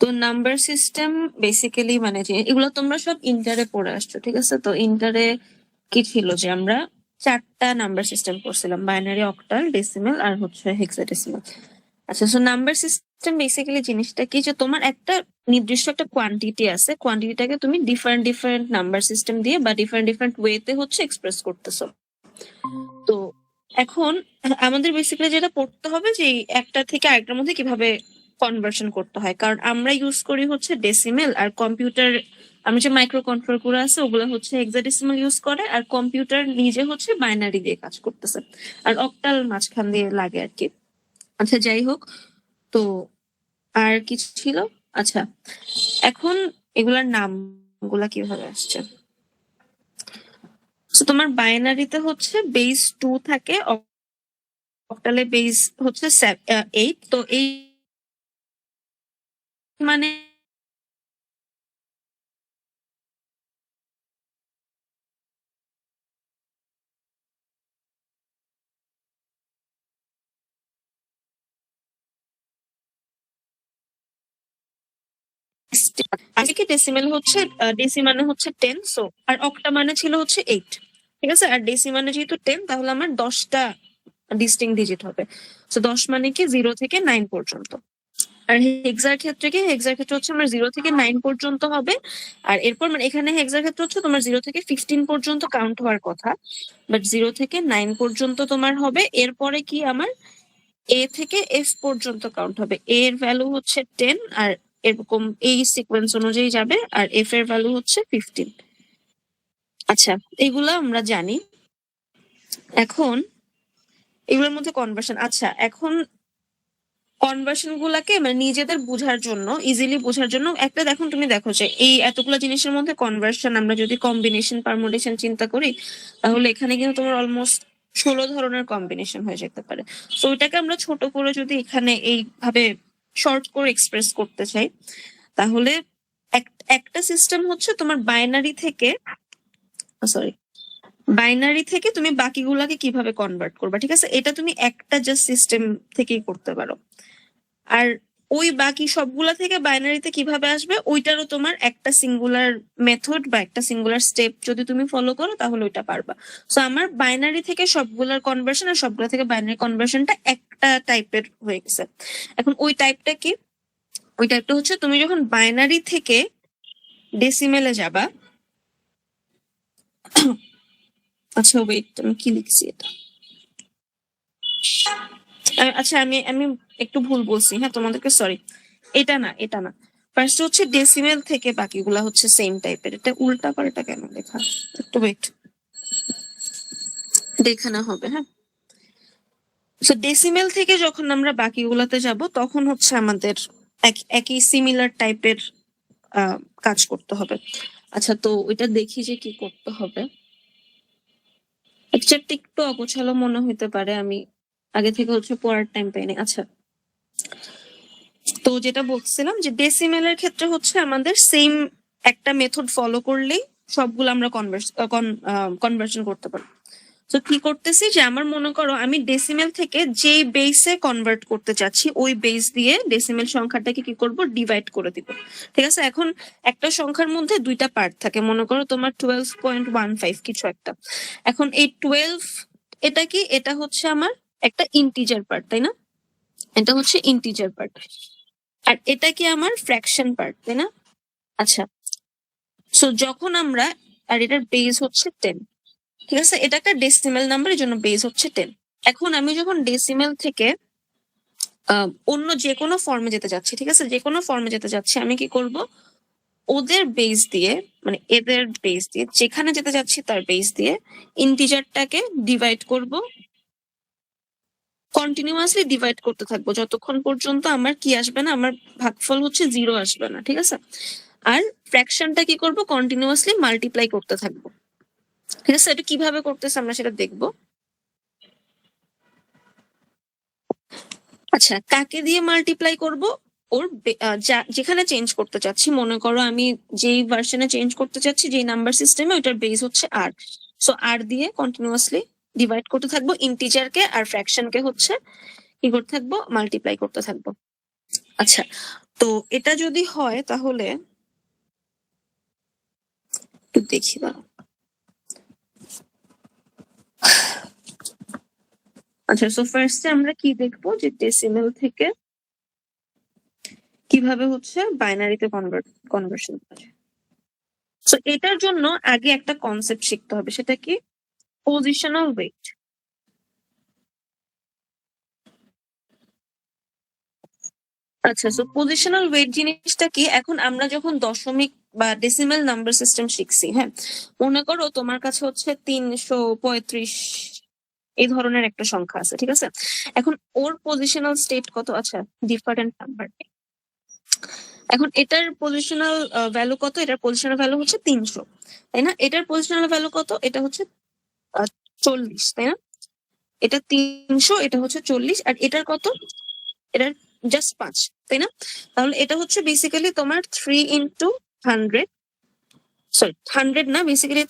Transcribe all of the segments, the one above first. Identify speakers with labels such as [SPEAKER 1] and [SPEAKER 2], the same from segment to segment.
[SPEAKER 1] তো number system basically মানে যে এগুলো তোমরা সব ইন্টারে পড়ে আসছো, ঠিক আছে? তো ইন্টারে কি ছিল যে আমরা 4টা নাম্বার সিস্টেম পড়ছিলাম, বাইনারি, অক্টাল, ডেসিমেল আর হচ্ছে হেক্সাডেসিমেল। আচ্ছা, সো নাম্বার সিস্টেম বেসিক্যালি জিনিসটা কি, যে তোমার একটা নির্দিষ্ট একটা কোয়ান্টিটি আছে, কোয়ান্টিটিটাকে তুমি ডিফারেন্ট ডিফারেন্ট নাম্বার সিস্টেম দিয়ে বা ডিফারেন্ট ডিফারেন্ট ওয়েতে হচ্ছে এক্সপ্রেস করতেছো। তো এখন আমাদের বেসিক্যালি যেটা পড়তে হবে যে একটা থেকে আরেকটার মধ্যে কিভাবে কনভার্সন করতে হয়, কারণ আমরা ইউজ করি হচ্ছে ডেসিমেল, আর কম্পিউটার আমরা যে মাইক্রো কন্ট্রোলার গুলো আছে ওগুলো হচ্ছে হেক্সাডেসিমাল ইউজ করে, আর কম্পিউটার নিজে হচ্ছে বাইনারি দিয়ে কাজ করতেছে, আর অক্টাল মাঝখান দিয়ে লাগে আর কি। আচ্ছা, যাই হোক। তো আর কিছু ছিল? আচ্ছা, এখন এগুলার নামগুলা কিভাবে আসছে। তোমার বাইনারিতে হচ্ছে বেস 2 থাকে, অক্টালে বেস হচ্ছে 8। তো এই মানে আজকে ডেসিমেল হচ্ছে ডেসি মানে হচ্ছে 10, সো আর অক্টা মানে ছিল হচ্ছে 8, ঠিক আছে? আর ডেসি মানে যেহেতু 10, তাহলে আমার 10টা ডিস্টিং ডিজিট হবে। তো 10 মানে কি 0 থেকে 9 পর্যন্ত। আর হেক্সার ক্ষেত্রে কি, হেক্সার ক্ষেত্রে হচ্ছে আমার 0 থেকে 9 পর্যন্ত হবে। আর এরপর মানে এখানে হেক্সার ক্ষেত্রে হচ্ছে তোমার 0 থেকে 15 পর্যন্ত কাউন্ট হওয়ার কথা, বাট 0 থেকে 9 পর্যন্ত তোমার হবে। এরপরে কি আমার এ থেকে এফ পর্যন্ত কাউন্ট হবে। এ এর ভ্যালু হচ্ছে 10, আর এরকম এই সিকোয়েন্স অনুযায়ী যাবে, আর এফ এর ভ্যালু হচ্ছে 15। আচ্ছা, এগুলো আমরা জানি। এখন এগুলোর মধ্যে কনভার্সন, আচ্ছা এখন কনভার্সন গুলাকে মানে নিজেদের বোঝার জন্য, ইজিলি বোঝার জন্য একটা দেখুন, তুমি দেখো যে এই এতগুলো জিনিসের মধ্যে কনভার্সন আমরা যদি কম্বিনেশন পারমুটেশন চিন্তা করি, তাহলে এখানে কিন্তু তোমার অলমোস্ট 16 ধরনের কম্বিনেশন হয়ে যেতে পারে। তো ওইটাকে আমরা ছোট করে যদি এখানে এইভাবে শর্ট করে এক্সপ্রেস করতে চাই, তাহলে একটা সিস্টেম হচ্ছে তোমার বাইনারি থেকে, সরি, বাইনারি থেকে তুমি বাকিগুলাকে কিভাবে কনভার্ট করবা, ঠিক আছে? এটা তুমি একটা জাস্ট সিস্টেম থেকেই করতে পারো। আর ওই বাকি সবগুলা থেকে বাইনারিতে কিভাবে আসবে, ওইটারও তোমার একটা সিঙ্গুলার মেথড বা একটা সিঙ্গুলার স্টেপ যদি তুমি ফলো করো, তাহলে ওইটা পারবা। সো আমার বাইনারি থেকে সবগুলার কনভার্সন আর সবগুলা থেকে বাইনারি কনভার্সনটা একটা টাইপের হয়ে গেছে। এখন ওই টাইপটা কি, ওই টাইপটা হচ্ছে তুমি যখন বাইনারি থেকে ডেসিমেলে যাবা। আচ্ছা ওয়েট, আমি কি লিখছি এটা? আচ্ছা, আমি আমি একটু ভুল বলছি, হ্যাঁ তোমাদেরকে সরি। এটা না, এটা না। ফার্স্ট হচ্ছে ডেসিমেল থেকে বাকিগুলা হচ্ছে সেম টাইপের, এটা উল্টা পাল্টা কেন লেখা, একটু ওয়েট, দেখানো হবে, হ্যাঁ। তো ডেসিমেল থেকে যখন আমরা বাকিগুলাতে যাব, তখন হচ্ছে আমাদের একই সিমিলার টাইপের কাজ করতে হবে। আচ্ছা, তো ওইটা দেখি যে কি করতে হবে। একটু একটু অগোছালো মনে হইতে পারে, আমি আগে থেকে হচ্ছে পড়ার টাইম পাইনি। আচ্ছা, তো যেটা বলছিলাম যে ডেসিমেলের ক্ষেত্রে হচ্ছে আমাদের সেম একটা মেথড ফলো করলেই সবগুলো আমরা কনভার্সন করতে পারবো। তো কি করতেছি যে আমার মনে করো আমি ডেসিমেল থেকে যে বেসে কনভার্ট করতে চাচ্ছি, ওই বেস দিয়ে ডেসিমেল সংখ্যাটাকে কি করব, ডিভাইড করে দিব। ঠিক আছে? এখন একটা সংখ্যার মধ্যে দুইটা পার্ট থাকে, মনে করো তোমার 12.15 কিছু একটা। এখন এই 12, এটা কি, এটা হচ্ছে আমার একটা ইন্টিজার পার্ট, তাই না? এটা হচ্ছে ইন্টিজার পার্ট। আর এটা কি আমার ফ্র্যাকশন পার্ট, তাই না? আচ্ছা, সো যখন আমরা, আর এটার বেস হচ্ছে 10, ঠিক আছে? এটা একটা ডেসিমেল নাম্বার, এর জন্য বেস হচ্ছে 10। এখন আমি যখন ডেসিমেল থেকে অন্য যে কোনো ফর্মে যেতে যাচ্ছি, ঠিক আছে, যে কোনো ফর্মে যেতে যাচ্ছি, আমি কি করব, ওদের বেস দিয়ে, মানে এদের বেস দিয়ে যেখানে যেতে যাচ্ছি তার বেস দিয়ে ইন্টিজারটাকে ডিভাইড করব, কন্টিনিউয়াসলি ডিভাইড করতে থাকবো যতক্ষণ পর্যন্ত আমার কি আসবে না, আমার ভাগফল হচ্ছে 0 আসবে না, ঠিক আছে? আর ফ্র্যাকশনটা কি করব, কন্টিনিউয়াসলি মাল্টিপ্লাই করতে থাকবো, ঠিক আছে? এটা কিভাবে করতেছে আমরা সেটা দেখবো। আচ্ছা, কাকে দিয়ে মাল্টিপ্লাই করব, ওর যেখানে চেঞ্জ করতে চাচ্ছি, মনে করো আমি যেই ভার্সনে চেঞ্জ করতে চাচ্ছি, যেই নাম্বার সিস্টেমে, ওইটার বেস হচ্ছে আর। সো আর দিয়ে কন্টিনিউয়াসলি ডিভাইড করতে থাকবো ইন্টিজারকে, আর ফ্র্যাকশনকে হচ্ছে কি করতে থাকবো, মাল্টিপ্লাই করতে থাকবো। আচ্ছা, তো এটা যদি হয় তাহলে একটু দেখি দাঁড়াও। আচ্ছা, সো ফার্স্টে আমরা কি দেখবো যে ডেসিমেল থেকে কিভাবে হচ্ছে বাইনারিতে কনভার্সন করে। সো এটার জন্য আগে একটা কনসেপ্ট শিখতে হবে, সেটা কি? Positional weight. আচ্ছা, সো পজিশনাল ওয়েট জিনিসটা কি? এখন আমরা যখন দশমিক বা ডেসিমেল নাম্বার সিস্টেম শিখছি, হ্যাঁ, মনে করো তোমার কাছে হচ্ছে 335 এই ধরনের একটা সংখ্যা আছে, ঠিক আছে? এখন ওর পজিশনাল স্টেট কত? আচ্ছা, ডিফারেন্ট নাম্বার। এখন এটার পজিশনাল ভ্যালু কত? এটার পজিশনাল ভ্যালু হচ্ছে 300, তাই না? এটার পজিশনাল ভ্যালু কত? এটা হচ্ছে 40, তাই না? এটা 300, এটা হচ্ছে 40, আর এটার কত? এটার জাস্ট 5, তাই না? তাহলে এটা হচ্ছে বেসিক্যালি তোমার 3 ইন্টু 100, সরি 100 না, বেসিক্যালি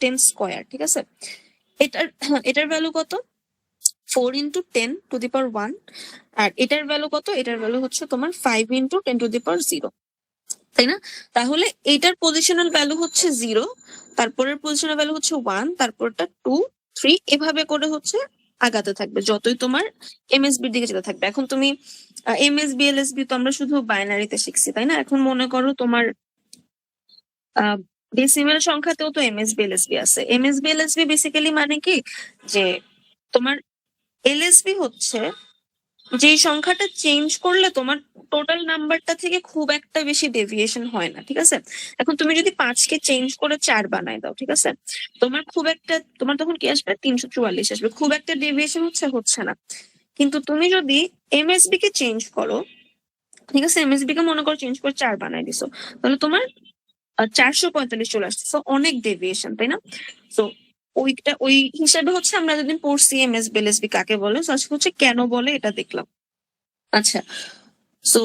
[SPEAKER 1] 10 স্কোয়ার, ঠিক আছে? এটার এটার ভ্যালু কত? 4 ইন্টু 10 to the power 1, আর এটার ভ্যালু কত? এটার ভ্যালু হচ্ছে তোমার 5 ইন্টু 10 to the power 0, তাই না? তাহলে এটার পজিশনাল ভ্যালু হচ্ছে 0, তারপরের পজিশনাল ভ্যালু হচ্ছে 1, তারপরটা 2, 3, এভাবে করে হচ্ছে আগাতে থাকবে যতই তোমার এমএসবির দিকে যেতে থাকবে। এখন তুমি এমএসবি এলএসবি তো আমরা শুধু বাইনারিতে শিখছি, তাই না? এখন মনে করো তোমার ডেসিমেল সংখ্যাতেও তো এমএসবি এলএসবি আছে। এমএসবি এলএসবি বেসিক্যালি মানে কি, যে তোমার এলএসবি হচ্ছে যে সংখ্যাটা চেঞ্জ করলে তোমার টোটাল নাম্বারটা থেকে খুব একটা বেশি ডেভিয়েশন হয় না, ঠিক আছে? এখন তুমি যদি 5 কে চেঞ্জ করে 4 বানায় দাও, ঠিক আছে, তোমার খুব একটা, তোমার তখন কি আসবে? 344 আসবে, খুব একটা ডেভিয়েশন হচ্ছে না। কিন্তু তুমি যদি এমএসবি কে চেঞ্জ করো, ঠিক আছে, এমএসবি কে মনে করো চেঞ্জ করে 4 বানায় দিছো, তাহলে তোমার 445 চলে আসছে, তো অনেক ডেভিয়েশন, তাই না? তো ওইটা ওই হিসাবে হচ্ছে আমরা যতদিন পড়ছি এমএসবি এলএসবি কাকে বলে, তো আজকে হচ্ছে কেন বলে এটা দেখলাম। আচ্ছা, সো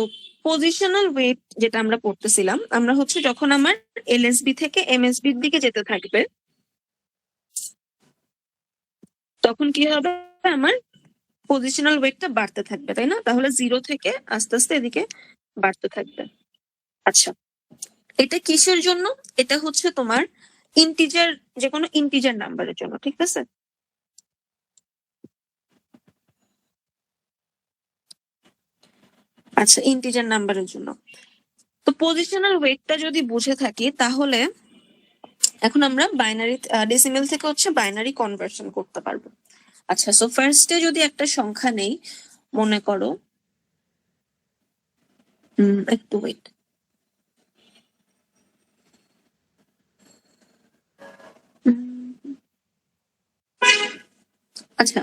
[SPEAKER 1] পজিশনাল ওয়েট যেটা আমরা পড়তেছিলাম, আমরা হচ্ছে যখন আমার এলএসবি থেকে এমএসবি এর দিকে যেতে থাকবে, তখন কি হবে? আমার পজিশনাল ওয়েটটা বাড়তে থাকবে, তাই না? তাহলে 0 থেকে আস্তে আস্তে এদিকে বাড়তে থাকবে। আচ্ছা, এটা কিসের জন্য? এটা হচ্ছে তোমার ইন্টিজার, যে কোনো ইন্টিজার নাম্বারের জন্য, ঠিক আছে? আচ্ছা, ইন্টিজার নাম্বারের জন্য। তো পজিশনাল ওয়েটটা যদি বুঝে থাকি, তাহলে এখন আমরা বাইনারি ডেসিমেল থেকে হচ্ছে বাইনারি কনভার্সন করতে পারবো। আচ্ছা, সো ফার্স্টে যদি একটা সংখ্যা নেই, মনে করো একটু ওয়েট। আচ্ছা,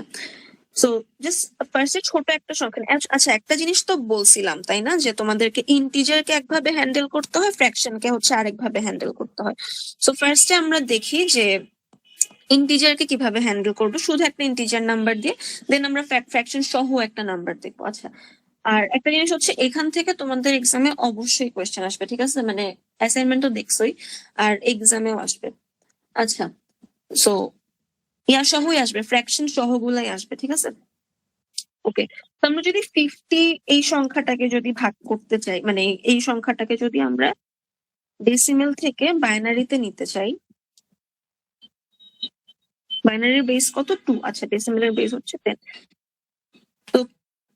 [SPEAKER 1] সো জাস্ট ফার্স্টে ছোট একটা সংখ্যা আচ্ছা, একটা জিনিস তো বলছিলাম, তাই না, যে তোমাদেরকে ইন্টিজারকে একভাবে হ্যান্ডেল করতে হয়, ফ্র্যাকশনকে হচ্ছে আরেকভাবে হ্যান্ডেল করতে হয়। সো ফার্স্টে আমরা দেখি যে ইন্টিজারকে কিভাবে হ্যান্ডেল করবো, শুধু একটা ইন্টিজার নাম্বার দিয়ে, দেন আমরা ফ্র্যাকশন সহ একটা নাম্বার দেখবো। আচ্ছা, আর একটা জিনিস হচ্ছে, এখান থেকে তোমাদের এক্সামে অবশ্যই কোয়েশ্চেন আসবে, ঠিক আছে? মানে অ্যাসাইনমেন্ট তো দেখছোই, আর এক্সামেও আসবে। আচ্ছা, সো ইয়া সহই আসবে, ফ্র্যাকশন সহ গুলাই আসবে, ঠিক আছে? ওকে, তো আমরা যদি 50 এই সংখ্যাটাকে যদি ভাগ করতে চাই, মানে এই সংখ্যাটাকে যদি আমরা ডেসিমেল থেকে বাইনারিতে নিতে চাই, বাইনারির বেস কত? 2। আচ্ছা, ডেসিমেলের বেস হচ্ছে 10। তো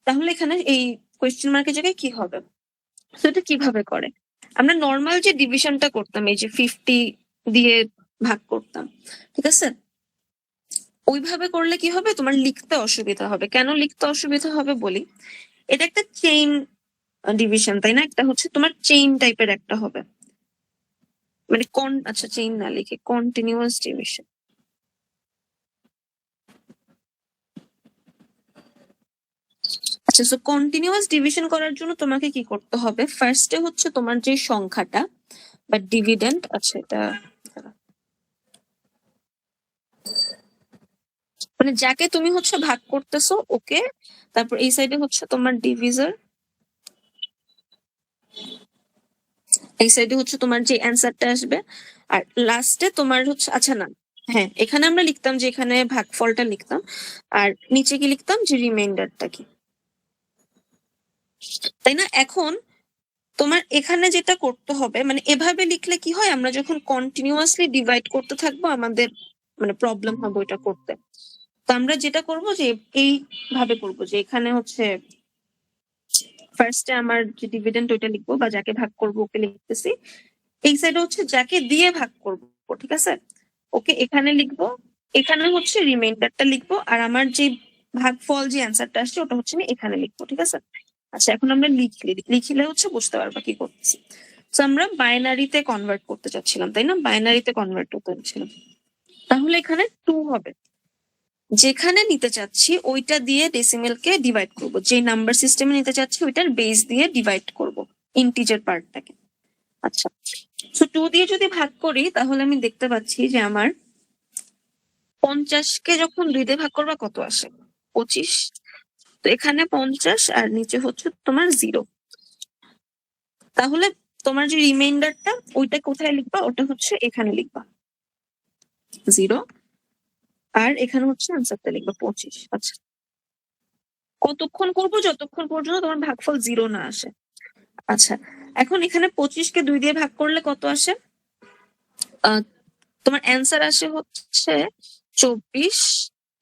[SPEAKER 1] তাহলে এখানে এই কোয়েশ্চেন মার্কের জায়গায় কি হবে? সেটা কিভাবে করে? আমরা নর্মাল যে ডিভিশনটা করতাম, এই যে 50 দিয়ে ভাগ করতাম, ঠিক আছে, ওইভাবে করলে কি হবে? তোমার লিখতে অসুবিধা হবে। কেন লিখতে অসুবিধা হবে বলি, এটা একটা চেইন ডিভিশন, তাই না? একটা হচ্ছে তোমার চেইন টাইপের একটা হবে, মানে আচ্ছা, চেইন না লিখে কন্টিনিউয়াস ডিভিশন। আচ্ছা, সো কন্টিনিউয়াস ডিভিশন করার জন্য তোমাকে কি করতে হবে? ফার্স্টে হচ্ছে তোমার যে সংখ্যাটা বা ডিভিডেন্ড, আচ্ছা এটা মানে যাকে তুমি হচ্ছে ভাগ করতেছো ওকে, তারপর এই সাইডে হচ্ছে তোমার ডিভিজার, এই সাইডে হচ্ছে তোমার যে অ্যান্সারটা আসবে, আর লাস্টে তোমার হচ্ছে, আচ্ছা না, হ্যাঁ, এখানে আমরা লিখতাম যে এখানে ভাগফলটা লিখতাম, আর নিচে কি লিখতাম? যে রিমাইন্ডারটা কি। তাই না? এখন তোমার এখানে যেটা করতে হবে, মানে এভাবে লিখলে কি হয়, আমরা যখন কন্টিনিউয়াসলি ডিভাইড করতে থাকবো আমাদের মানে প্রবলেম হবে ওইটা করতে। তো আমরা যেটা করব যে এইভাবে করব, যে এখানে হচ্ছে ফার্স্টে আমার যে ডিভিডেন্ড ওইটা লিখবো, বা যাকে ভাগ করবো ওকে লিখতেছি। এই সাইডে হচ্ছে যাকে দিয়ে ভাগ করবো, ঠিক আছে, ওকে এখানে লিখবো। এখানে হচ্ছে রিমাইন্ডারটা লিখবো, আর আমার যে ভাগফল যে অ্যান্সারটা আসছে ওটা হচ্ছে আমি এখানে লিখবো, ঠিক আছে। আচ্ছা, এখন আমরা লিখলে হচ্ছে বুঝতে পারবা কি করতেছি। তো আমরা বাইনারিতে কনভার্ট করতে চাচ্ছিলাম, তাই না? বাইনারিতে কনভার্ট করতে চাচ্ছিলাম, তাহলে এখানে 2 হবে। যেখানে নিতে চাচ্ছি ওইটা দিয়ে ডেসিমেলকে ডিভাইড করব, যে নাম্বার সিস্টেমে নিতে চাচ্ছি ওইটার বেস দিয়ে ডিভাইড করব ইন্টিজার পার্টটাকে। আচ্ছা, তো 2 দিয়ে যদি ভাগ করি তাহলে আমি দেখতে পাচ্ছি যে আমার 50 কে যখন 2 দিয়ে ভাগ করবা কত আসে? 25। তো এখানে 50 আর নিচে হচ্ছে তোমার 0। তাহলে তোমার যে রিমাইন্ডারটা ওইটা কোথায় লিখবা? ওটা হচ্ছে এখানে লিখবা 0, আর এখানে হচ্ছে আনসারটা লিখবা 25। আচ্ছা, কতক্ষণ করবো? যতক্ষণ পর্যন্ত তোমার ভাগফল 0 না আসে। আচ্ছা, এখন এখানে 25 কে 2 দিয়ে ভাগ করলে কত আসে? তোমার অ্যান্সার আসে হচ্ছে 24।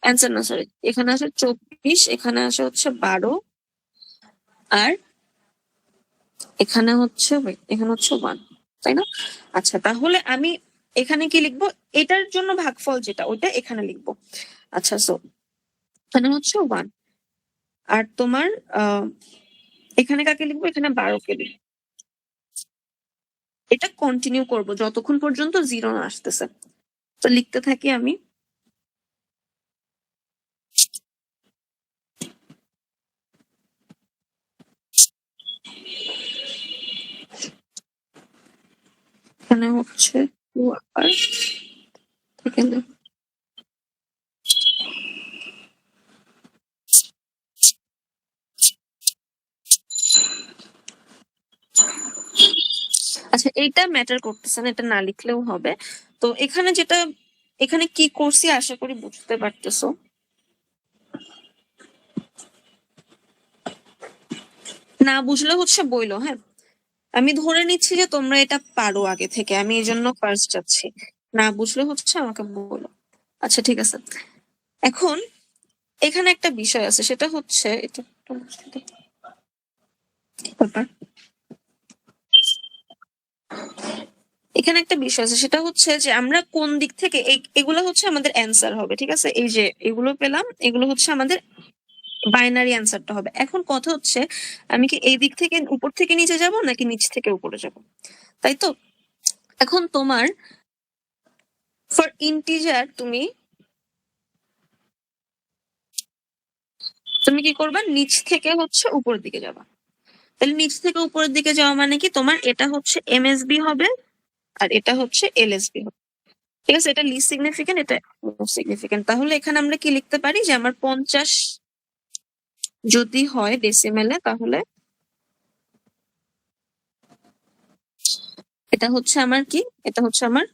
[SPEAKER 1] অ্যান্সার না, সরি, এখানে আসে 24, এখানে আসে হচ্ছে 12, আর এখানে হচ্ছে এখানে হচ্ছে 1, তাই না? আচ্ছা, তাহলে আমি এখানে কি লিখবো? এটার জন্য ভাগফল যেটা ওইটা এখানে লিখবো। আচ্ছা, সো এখানে হচ্ছে 1, আর তোমার এখানে কাকে লিখবো? এখানে 12 কে লিখবো। এটা কন্টিনিউ করব যতক্ষণ পর্যন্ত 0 না আসতেছে। তো লিখতে থাকি আমি। এখানে হচ্ছে 2 আবার এখানে আচ্ছা, এইটা ম্যাটার করতেছে না, এটা না লিখলেও হবে। তো এখানে যেটা এখানে কি করছি আশা করি বুঝতে পারতেছো। না বুঝলে হচ্ছে বইলো, হ্যাঁ। আমি ধরে নিচ্ছি যে তোমরা এটা পারো আগে থেকে, আমি এই জন্য ফার্স্ট যাচ্ছি। না বুঝলে হচ্ছে আমাকে বলো। আচ্ছা, ঠিক আছে। এখন এখানে একটা বিষয় আছে, সেটা হচ্ছে এটা একটু বুঝতে দাও। ব্যাপার, এখানে একটা বিষয় আছে, সেটা হচ্ছে যে আমরা কোন দিক থেকে এগুলো হচ্ছে আমাদের অ্যান্সার হবে, ঠিক আছে। এই যে এগুলো পেলাম, এগুলো হচ্ছে আমাদের বাইনারি অ্যান্সারটা হবে। এখন কথা হচ্ছে আমি কি এই দিক থেকে উপর থেকে নিচে যাব নাকি নিচ থেকে উপরে যাব, তাই তো। এখন তোমার ফর ইন্টিজার তুমি তুমি কি করবা? নিচ থেকে হচ্ছে উপরের দিকে যাবা। তাহলে নিচ থেকে উপরের দিকে যাওয়া মানে কি, তোমার এটা হচ্ছে এমএসবি হবে আর এটা হচ্ছে এলএসবি হবে, ঠিক আছে। এটা লিস্ট সিগনিফিকেন্ট, এটা মোস্ট সিগনিফিকেন্ট। তাহলে এখানে আমরা কি লিখতে পারি যে আমার 50 যদি হয় ডেসিমেলে, তাহলে এটা হচ্ছে আমার কি, এটা হচ্ছে আমার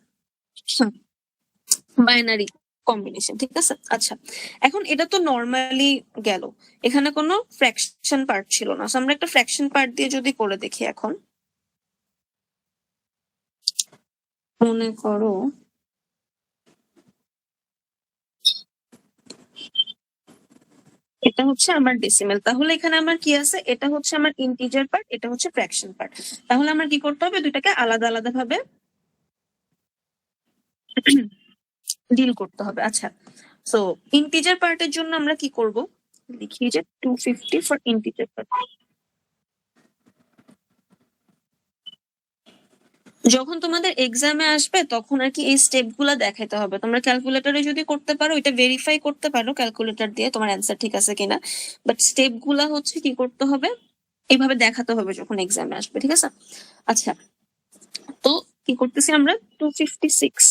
[SPEAKER 1] বাইনারি কম্বিনেশন, ঠিক আছে। আচ্ছা, এখন এটা তো নর্মালি গেল, এখানে কোনো ফ্র্যাকশন পার্ট ছিল না। So আমরা একটা ফ্র্যাকশন পার্ট দিয়ে যদি করে দেখি, এখন মনে করো এটা হচ্ছে আমার ডেসিমেল, তাহলে এখানে আমার কি আছে? এটা হচ্ছে আমার ইন্টিজার পার্ট, এটা হচ্ছে ফ্র্যাকশন পার্ট। তাহলে আমার কি করতে হবে? দুইটাকে আলাদা আলাদা ভাবে ডিল করতে হবে। আচ্ছা, সো ইন্টিজার পার্টের জন্য আমরা কি করব? লিখি যে 250 ফর ইন্টিজার পার্ট। যখন তোমাদের এক্সামে আসবে তখন আর কি এই স্টেপ গুলা দেখাতে হবে। তোমরা ক্যালকুলেটরে যদি করতে পারো, এটা ভেরিফাই করতে পারো ক্যালকুলেটর দিয়ে তোমার অ্যান্সার ঠিক আছে কিনা, বাট স্টেপ গুলা হচ্ছে কি করতে হবে, এইভাবে দেখাতে হবে যখন এক্সামে আসবে, ঠিক আছে। আচ্ছা, তো কি করতেছি আমরা? 256,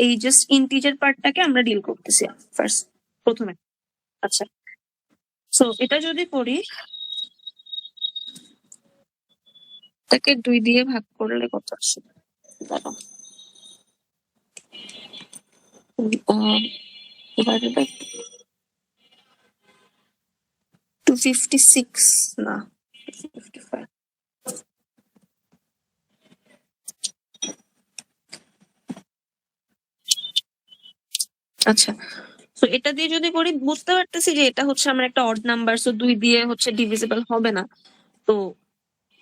[SPEAKER 1] এই জাস্ট ইন্টিজার পার্টটাকে আমরা ডিল করতেছি ফার্স্ট, প্রথমে। আচ্ছা, সো এটা যদি করি, তাকে 2 দিয়ে ভাগ করলে কত আসে? দাঁড়াও, divided by 256 না, আচ্ছা, তো এটা দিয়ে যদি করি বুঝতে পারতেছি যে এটা হচ্ছে আমার একটা অড নাম্বার, সো 2 দিয়ে হচ্ছে ডিভিজিবল হবে না। তো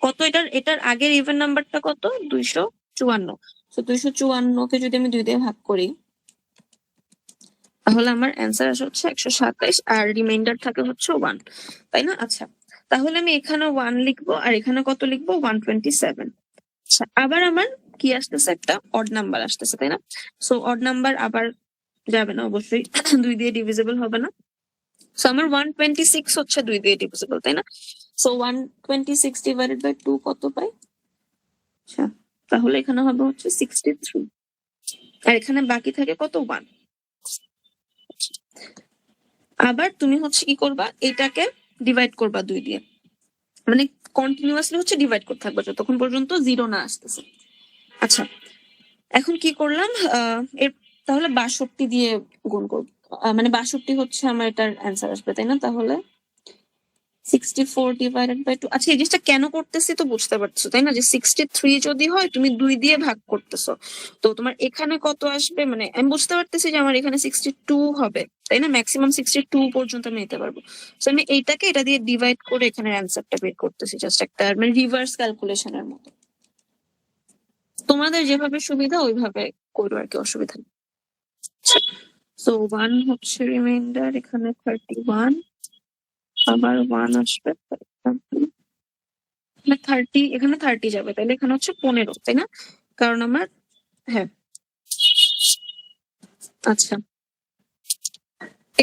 [SPEAKER 1] কত এটার এটার আগের ইভেন নাম্বারটা কত? 254। তো 254 কে যদি আমি 2 দিয়ে ভাগ করি তাহলে আমার অ্যান্সার আসে হচ্ছে 127 আর রিমাইন্ডার থাকে হচ্ছে 1, তাই না? আচ্ছা, তাহলে আমি এখানে 1 লিখবো আর এখানে কত লিখবো? 127। আচ্ছা, আবার আমার কি আসতেছে? একটা অড নাম্বার আসতেছে, তাই না? সো অড নাম্বার আবার যাবে না অবশ্যই, 2 দিয়ে ডিভিজিবল হবে না। সো আমার 126 হচ্ছে 2 দিয়ে ডিভিজিবল, তাই না? সো 126 ডিভাইডেড বাই 2 কত পাই? আচ্ছা, তাহলে এখানে হবে হচ্ছে 63 আর এখানে বাকি থাকে কত? 1। আবার তুমি হচ্ছে কি করবা? এটাকে ডিভাইড করবা 2 দিয়ে, মানে কন্টিনিউয়াসলি হচ্ছে ডিভাইড করতে থাকবে যতক্ষণ পর্যন্ত 0 না আসতেছে। আচ্ছা, এখন কি করলাম? এর তাহলে 62 দিয়ে গুণ করব, মানে 62 হচ্ছে আমার এটার অ্যান্সার আসবে, তাই না? তাহলে 64 ডিভাইডেড বাই 2। আচ্ছা, এই জিনিসটা কেন করতেছি তো বুঝতে পারছো, তাই না? যে 63 যদি হয় তুমি 2 দিয়ে ভাগ করতেছো, তো তোমার এখানে কত আসবে? মানে আমি বুঝতে পারতেছি যে আমার এখানে 62 হবে, তাই না? ম্যাক্সিমাম 62 পর্যন্ত আমি নিতে পারবো। তো আমি এইটাকে এটা দিয়ে ডিভাইড করে এখানে অ্যান্সারটা বের করতেছি, জাস্ট একটা মানে রিভার্স ক্যালকুলেশনের মতো। তোমাদের যেভাবে সুবিধা ওইভাবে করো আর কি, অসুবিধা নেই। সো 1 হচ্ছে রিমাইন্ডার, এখানে 31, আবার 1 আসবে, এখানে 30, এখানে 30 যাবে, তাহলে এখানে হচ্ছে 15, তাই না? কারণ আমার, হ্যাঁ। আচ্ছা,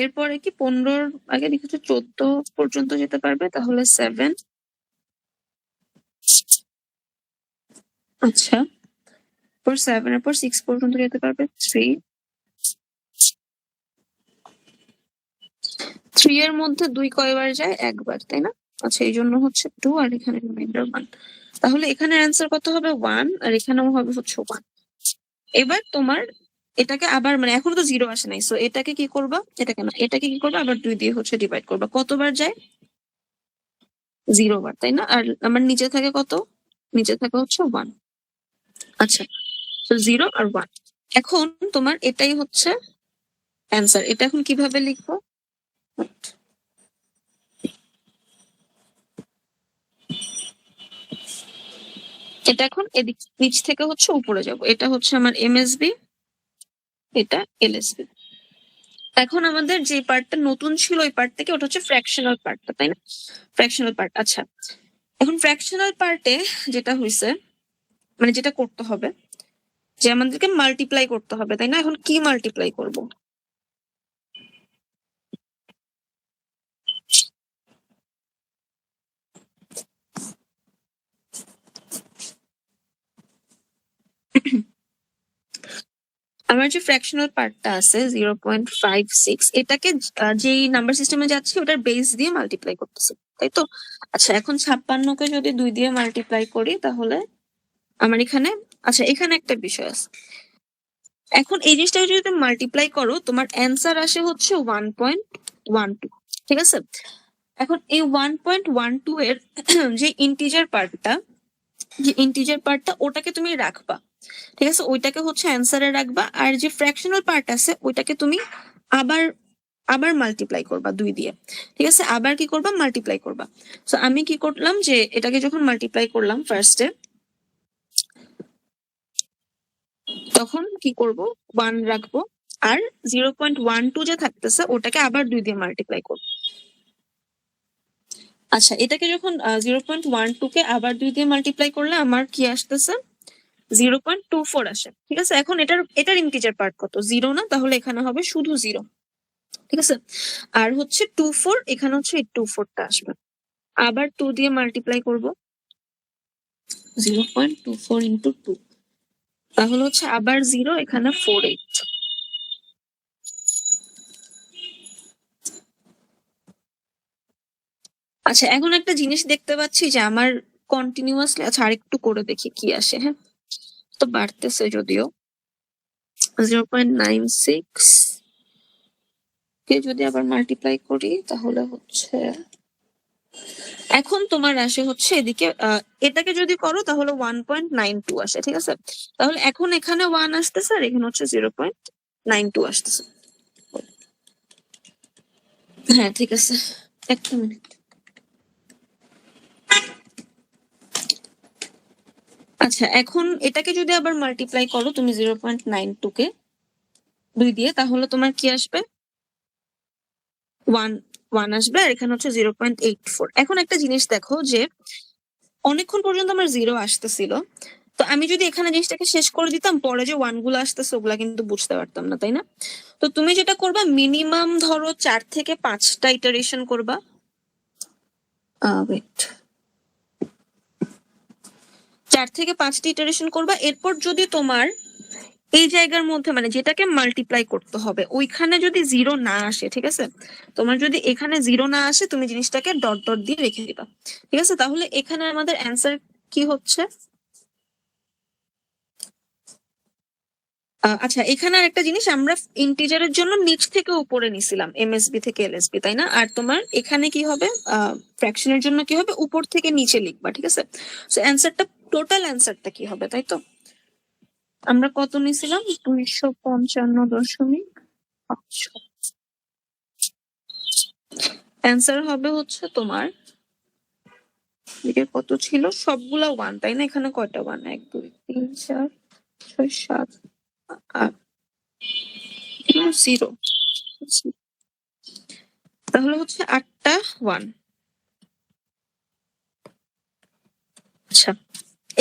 [SPEAKER 1] এরপরে কি 15 আগে লিখেছে 14 পর্যন্ত যেতে পারবে, তাহলে 7। আচ্ছা, পর 7 এর পর 6 পর্যন্ত যেতে পারবে 3। 3 এর মধ্যে 2 কয়বার যায়? একবার, তাই না? আচ্ছা, এই জন্য হচ্ছে 2 আর এখানে রিমাইন্ডার 1। তাহলে এখানে অ্যান্সার কত হবে? 1 আর এখানেও হবে হচ্ছে 1। এবার তোমার এটাকে আবার, মানে এখনো তো 0 আসে নাই, সো এটাকে কি করবা? এটাকে না, এটাকে কি করবা? আবার 2 দিয়ে হচ্ছে ডিভাইড করবা। কতবার যায়? 0 বার, তাই না? আর আমার নিচে থাকে কত? নিচে থাকে হচ্ছে 1। আচ্ছা, তো 0 আর 1। এখন তোমার এটাই হচ্ছে অ্যান্সার। এটা এখন কিভাবে লিখবো? এটা এখন এদিক নিচ থেকে হচ্ছে উপরে যাব। এটা হচ্ছে আমার এমএসবি, এটা এলএসবি। এখন আমাদের যে পার্টটা নতুন ছিল ওই পার্ট থেকে ওটা হচ্ছে ফ্র্যাকশনাল পার্টটা, তাই না? Fractional part. আচ্ছা, এখন ফ্র্যাকশনাল পার্টে যেটা হয়েছে, মানে যেটা করতে হবে, যে আমাদেরকে মাল্টিপ্লাই করতে হবে, তাই না? এখন কি মাল্টিপ্লাই করব? আমার যে ফ্র্যাকশনাল পার্টটা আছে 0.56, এটাকে যেই নাম্বার সিস্টেমে যাচ্ছে ওটার বেস দিয়ে মাল্টিপ্লাই করতেছে, তাই তো? আচ্ছা, এখন 56কে যদি 2 দিয়ে মাল্টিপ্লাই করি তাহলে আমার এখানে, আচ্ছা এখানে একটা বিষয় আছে। এখন এই জিনিসটাকে যদি তুমি মাল্টিপ্লাই করো তোমার অ্যান্সার আসে হচ্ছে 1.12, ঠিক আছে? এখন এই 1.12 এর যে ইন্টিজার পার্টটা ওটাকে তুমি রাখবা, ঠিক আছে? ওইটাকে হচ্ছে অ্যান্সারে রাখবা, আর যে ফ্র্যাকশনাল পার্ট আছে ওইটাকে তুমি আবার আবার মাল্টিপ্লাই করবা 2 দিয়ে, ঠিক আছে? আবার কি করবা? মাল্টিপ্লাই করবা। তো আমি কি করলাম যে এটাকে যখন মাল্টিপ্লাই করলাম ফার্স্টে, তখন কি করব? 1 রাখবো, আর 0.12 যে থাকতেছে ওটাকে আবার 2 দিয়ে মাল্টিপ্লাই করবো। আচ্ছা, এটাকে যখন 0.12 কে আবার 2 দিয়ে মাল্টিপ্লাই করলে আমার কি আসতেছে? 0.24 আসে, ঠিক আছে? এখন এটার ইন্টিজার পার্ট কত? 0 না, তাহলে এখানে হবে শুধু 0, ঠিক আছে? আর হচ্ছে 24, এখানে হচ্ছে এই 24টা আসবে। আবার 2 দিয়ে মাল্টিপ্লাই করব, 0.24 ইন্টু 2, তাহলে হচ্ছে আবার 0, এখানে 48। আচ্ছা, এখন একটা জিনিস দেখতে পাচ্ছি যে আমার কন্টিনিউয়াসলি, আচ্ছা আরেকটু করে দেখি কি আসে, হ্যাঁ? তো বাড়তেছে যদিও, 0.96 কে যদি আবার মাল্টিপ্লাই করি তাহলে হচ্ছে, এখন তোমার আসে হচ্ছে এদিকে এটাকে যদি করো তাহলে 1.92 আসে, ঠিক আছে? তাহলে এখন এখানে 1 আসতেছে আর এখানে হচ্ছে 0.92 আসতেছে। হ্যাঁ ঠিক আছে, একটা মিনিট। আচ্ছা, এখন এটাকে যদি আবার মাল্টিপ্লাই করো তুমি 0.92 কে 2 দিয়ে, তাহলে তোমার কি আসবে? 1 আসবে, আর এখানে হচ্ছে 0.84। এখন একটা জিনিস দেখো যে অনেকক্ষণ পর্যন্ত আমার 0 আসতেছিল, তো আমি যদি এখানে জিনিসটাকে শেষ করে দিতাম, পরে যে 1 গুলো আসতেছে ওগুলা কিন্তু বুঝতে পারতাম না, তাই না? তো তুমি যেটা করবা, মিনিমাম ধরো 4 থেকে 5টা ইটারেশন করবা। ওয়েট, 4 থেকে 5টা ইটারেশন করবা। এরপর যদি তোমার এই জায়গার মধ্যে, মানে যেটাকে মাল্টিপ্লাই করতে হবে, ওইখানে যদি 0 না আসে, ঠিক আছে, তোমার যদি এখানে 0 না আসে, তুমি জিনিসটাকে ডট ডট দিয়ে রেখে দিবা। ঠিক আছে, তাহলে এখানে আমাদের অ্যান্সার কি হচ্ছে? আচ্ছা, এখানে আর একটা জিনিস, আমরা ইন্টিজারের জন্য নিচ থেকে উপরে নিছিলাম, এমএসবি থেকে এলএসবি, তাই না? আর তোমার এখানে কি হবে, ফ্র্যাকশনের জন্য কি হবে, উপর থেকে নিচে লিখবা। ঠিক আছে, তো অ্যান্সারটা, টোটাল অ্যান্সারটা কি হবে, তাই তো? আমরা কত নিছিলাম? 255.5। অ্যান্সার হবে হচ্ছে তোমার, এদিকে কত ছিল, সবগুলা 1, তাই না? এখানে কয়টা 1? 1 2 3 4 6 7 8, 0। তাহলে হচ্ছে 8টা 1। আচ্ছা,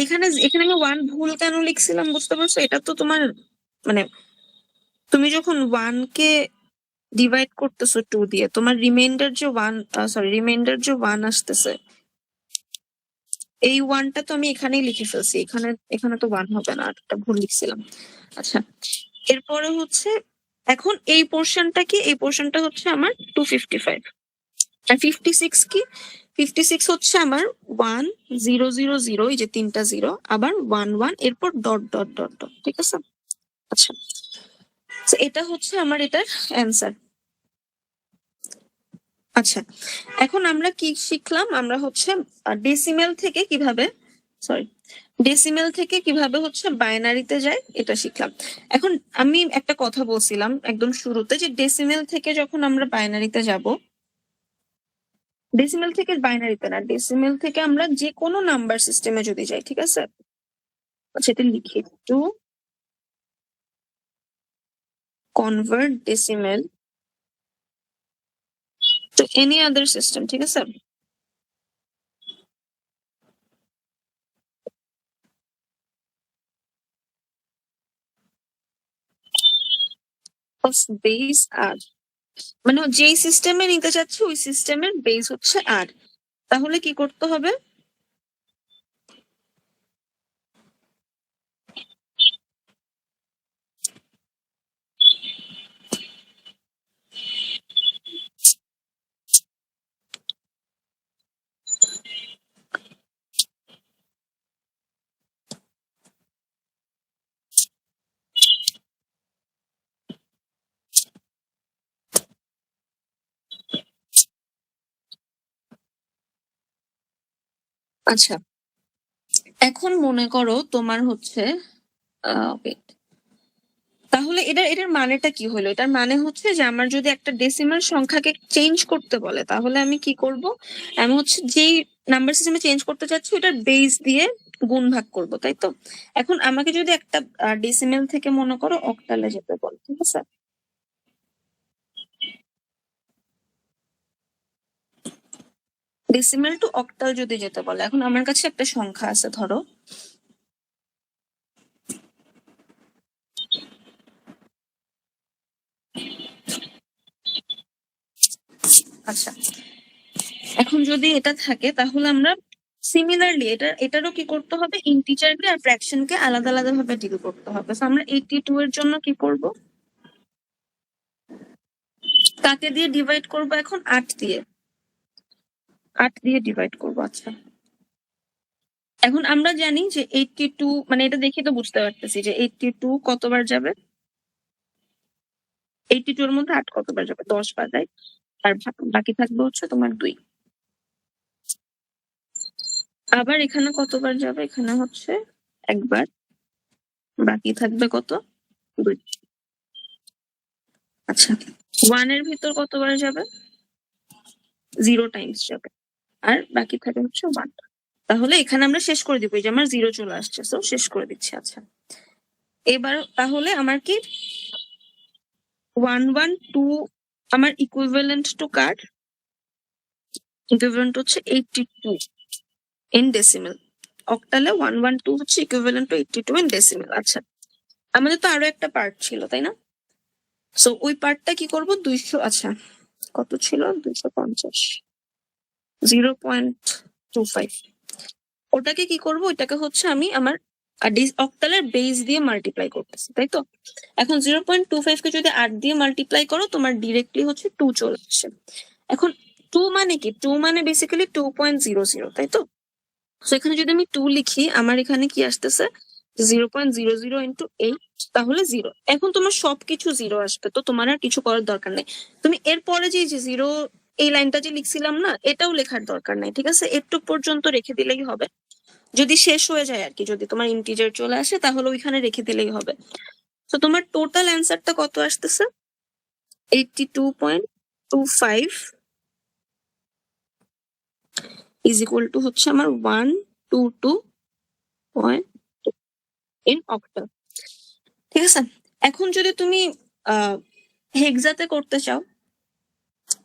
[SPEAKER 1] এখানে এখানে আমি 1 ভুল কেন লিখছিলাম বুঝতে পারছো? এটা তো তোমার, মানে তুমি যখন 1 কে ডিভাইড করতেছো 2 দিয়ে, তোমার রিমাইন্ডার যে 1, সরি, রিমাইন্ডার যে 1 আসতেছে, এই 1টা তো আমি এখানেই লিখে ফেলছি। এখানে এখানে তো 1 হবে না, একটা ভুল লিখছিলাম। আচ্ছা, এরপরে হচ্ছে, এখন এই পোর্শনটা কি, এই পোর্শনটা হচ্ছে আমার 255। আর 56 কি, 56 হচ্ছে আমার 1 0 0 0, এই যে 3টা 0, আবার 1 1, এরপর ডট ডট ডট ডট। ঠিক আছে, আচ্ছা, তো এটা হচ্ছে আমার এটার অ্যান্সার। আচ্ছা, এখন আমরা কি শিখলাম? আমরা হচ্ছে ডেসিমেল থেকে কিভাবে, সরি, ডেসিমেল থেকে কিভাবে হচ্ছে বাইনারিতে যায় এটা শিখলাম। এখন আমি একটা কথা বলছিলাম একদম শুরুতে, যে ডেসিমেল থেকে যখন আমরা বাইনারিতে যাব, ডেসিমেল থেকে বাইনারিতে না, ডেসিমেল থেকে আমরা যে কোনো নাম্বার সিস্টেমে যদি যাই, ঠিক আছে, সেটা লিখি একটু, convert decimal to any other system. ঠিক আছে, বেস আর, মানে যেই সিস্টেমে নিতে চাচ্ছি ওই সিস্টেমের বেস হচ্ছে আর। তাহলে কি করতে হবে? আচ্ছা, এখন মনে করো তোমার হচ্ছে, wait, তাহলে এটার এটার মানেটা কি হলো? এটার মানে হচ্ছে যে আমার যদি একটা ডেসিমাল সংখ্যাকে চেঞ্জ করতে বলে, তাহলে আমি কি করব? আমি হচ্ছে যেই নাম্বার সিস্টেমে চেঞ্জ করতে চাচ্ছি ওটার বেস দিয়ে গুণ ভাগ করব, তাই তো? এখন আমাকে যদি একটা ডেসিমেল থেকে মনে করো অক্টালে যেতে বলে, ঠিক আছে, ডেসিমেল টু অক্টাল যদি যেতে বলে, এখন আমার কাছে একটা সংখ্যা আছে ধরো, আচ্ছা, এখন যদি এটা থাকে তাহলে আমরা সিমিলারলি এটারও কি করতে হবে, ইন্টিজারকে আর ফ্র্যাকশনকে আলাদা আলাদা ভাবে ডিল করতে হবে। তো আমরা 82 এর জন্য কি করব, কাকে দিয়ে ডিভাইড করব? এখন 8 দিয়ে, 8 দিয়ে ডিভাইড করব। আচ্ছা, এখন আমরা জানি যে 82, মানে এটা দেখে তো বুঝতে পারতেছি যে 82 কতবার যাবে, 82 এর মধ্যে 8 কতবার যাবে, 10 বার, রাইট? আর বাকি থাকবে হচ্ছে তোমার 2। আবার এখানে কতবার যাবে, এখানে হচ্ছে একবার, বাকি থাকবে কত, 2। আচ্ছা, 1 এর ভিতর কতবার যাবে? 0 টাইমস যাবে আর বাকি থাকে হচ্ছে 1। তাহলে এখানে আমরা শেষ করে দিব, এই যে আমার 0 চলে আসছে, সো শেষ করে দিচ্ছি। আচ্ছা, এবার তাহলে আমার কি 112 আমার ইকুইভ্যালেন্ট টু কার? ইকুইভ্যালেন্ট হচ্ছে 82 ইন ডেসিমেল। অক্টালে 112 হচ্ছে ইকুইভ্যালেন্ট টু 82 ইন ডেসিমেল। আচ্ছা, আমাদের তো আরো একটা পার্ট ছিল, তাই না? সো ওই পার্টটা কি করব? 200, আচ্ছা কত ছিল? 250, 0.25। ওটাকে কি করব? ওইটাকে হচ্ছে আমি আমার অক্টালের বেস দিয়ে মাল্টিপ্লাই করতেছি, তাই তো? এখন 0.25 কে যদি 8 দিয়ে মাল্টিপ্লাই করো, তোমার ডিরেক্টলি হচ্ছে 2 চলে আসছে। এখন 2 মানে কি? 2 মানে বেসিক্যালি 2.00, তাই তো? তো এখানে যদি আমি 2 লিখি, আমার এখানে কি আসতেছে? 0.00 ইন্টু 8, তাহলে 0। এখন তোমার সবকিছু 0 আসবে, তো তোমার আর কিছু করার দরকার নেই। তুমি এরপরে যে 0, এই লাইনটা যে লিখছিলাম না, এটাও লেখার দরকার নাই, ঠিক আছে? এটুক পর্যন্ত রেখে দিলেই হবে। যদি শেষ হয়ে যায় আর কি, যদি তোমার ইন্টিজার চলে আসে, তাহলে ওইখানে রেখে দিলেই হবে। তো তোমার টোটাল অ্যান্সারটা কত আসতেছে? 82.25 ইজ ইকুয়াল টু হচ্ছে আমার 122 ইন অক্টাল। ঠিক আছে, এখন যদি তুমি হেক্সাতে করতে চাও,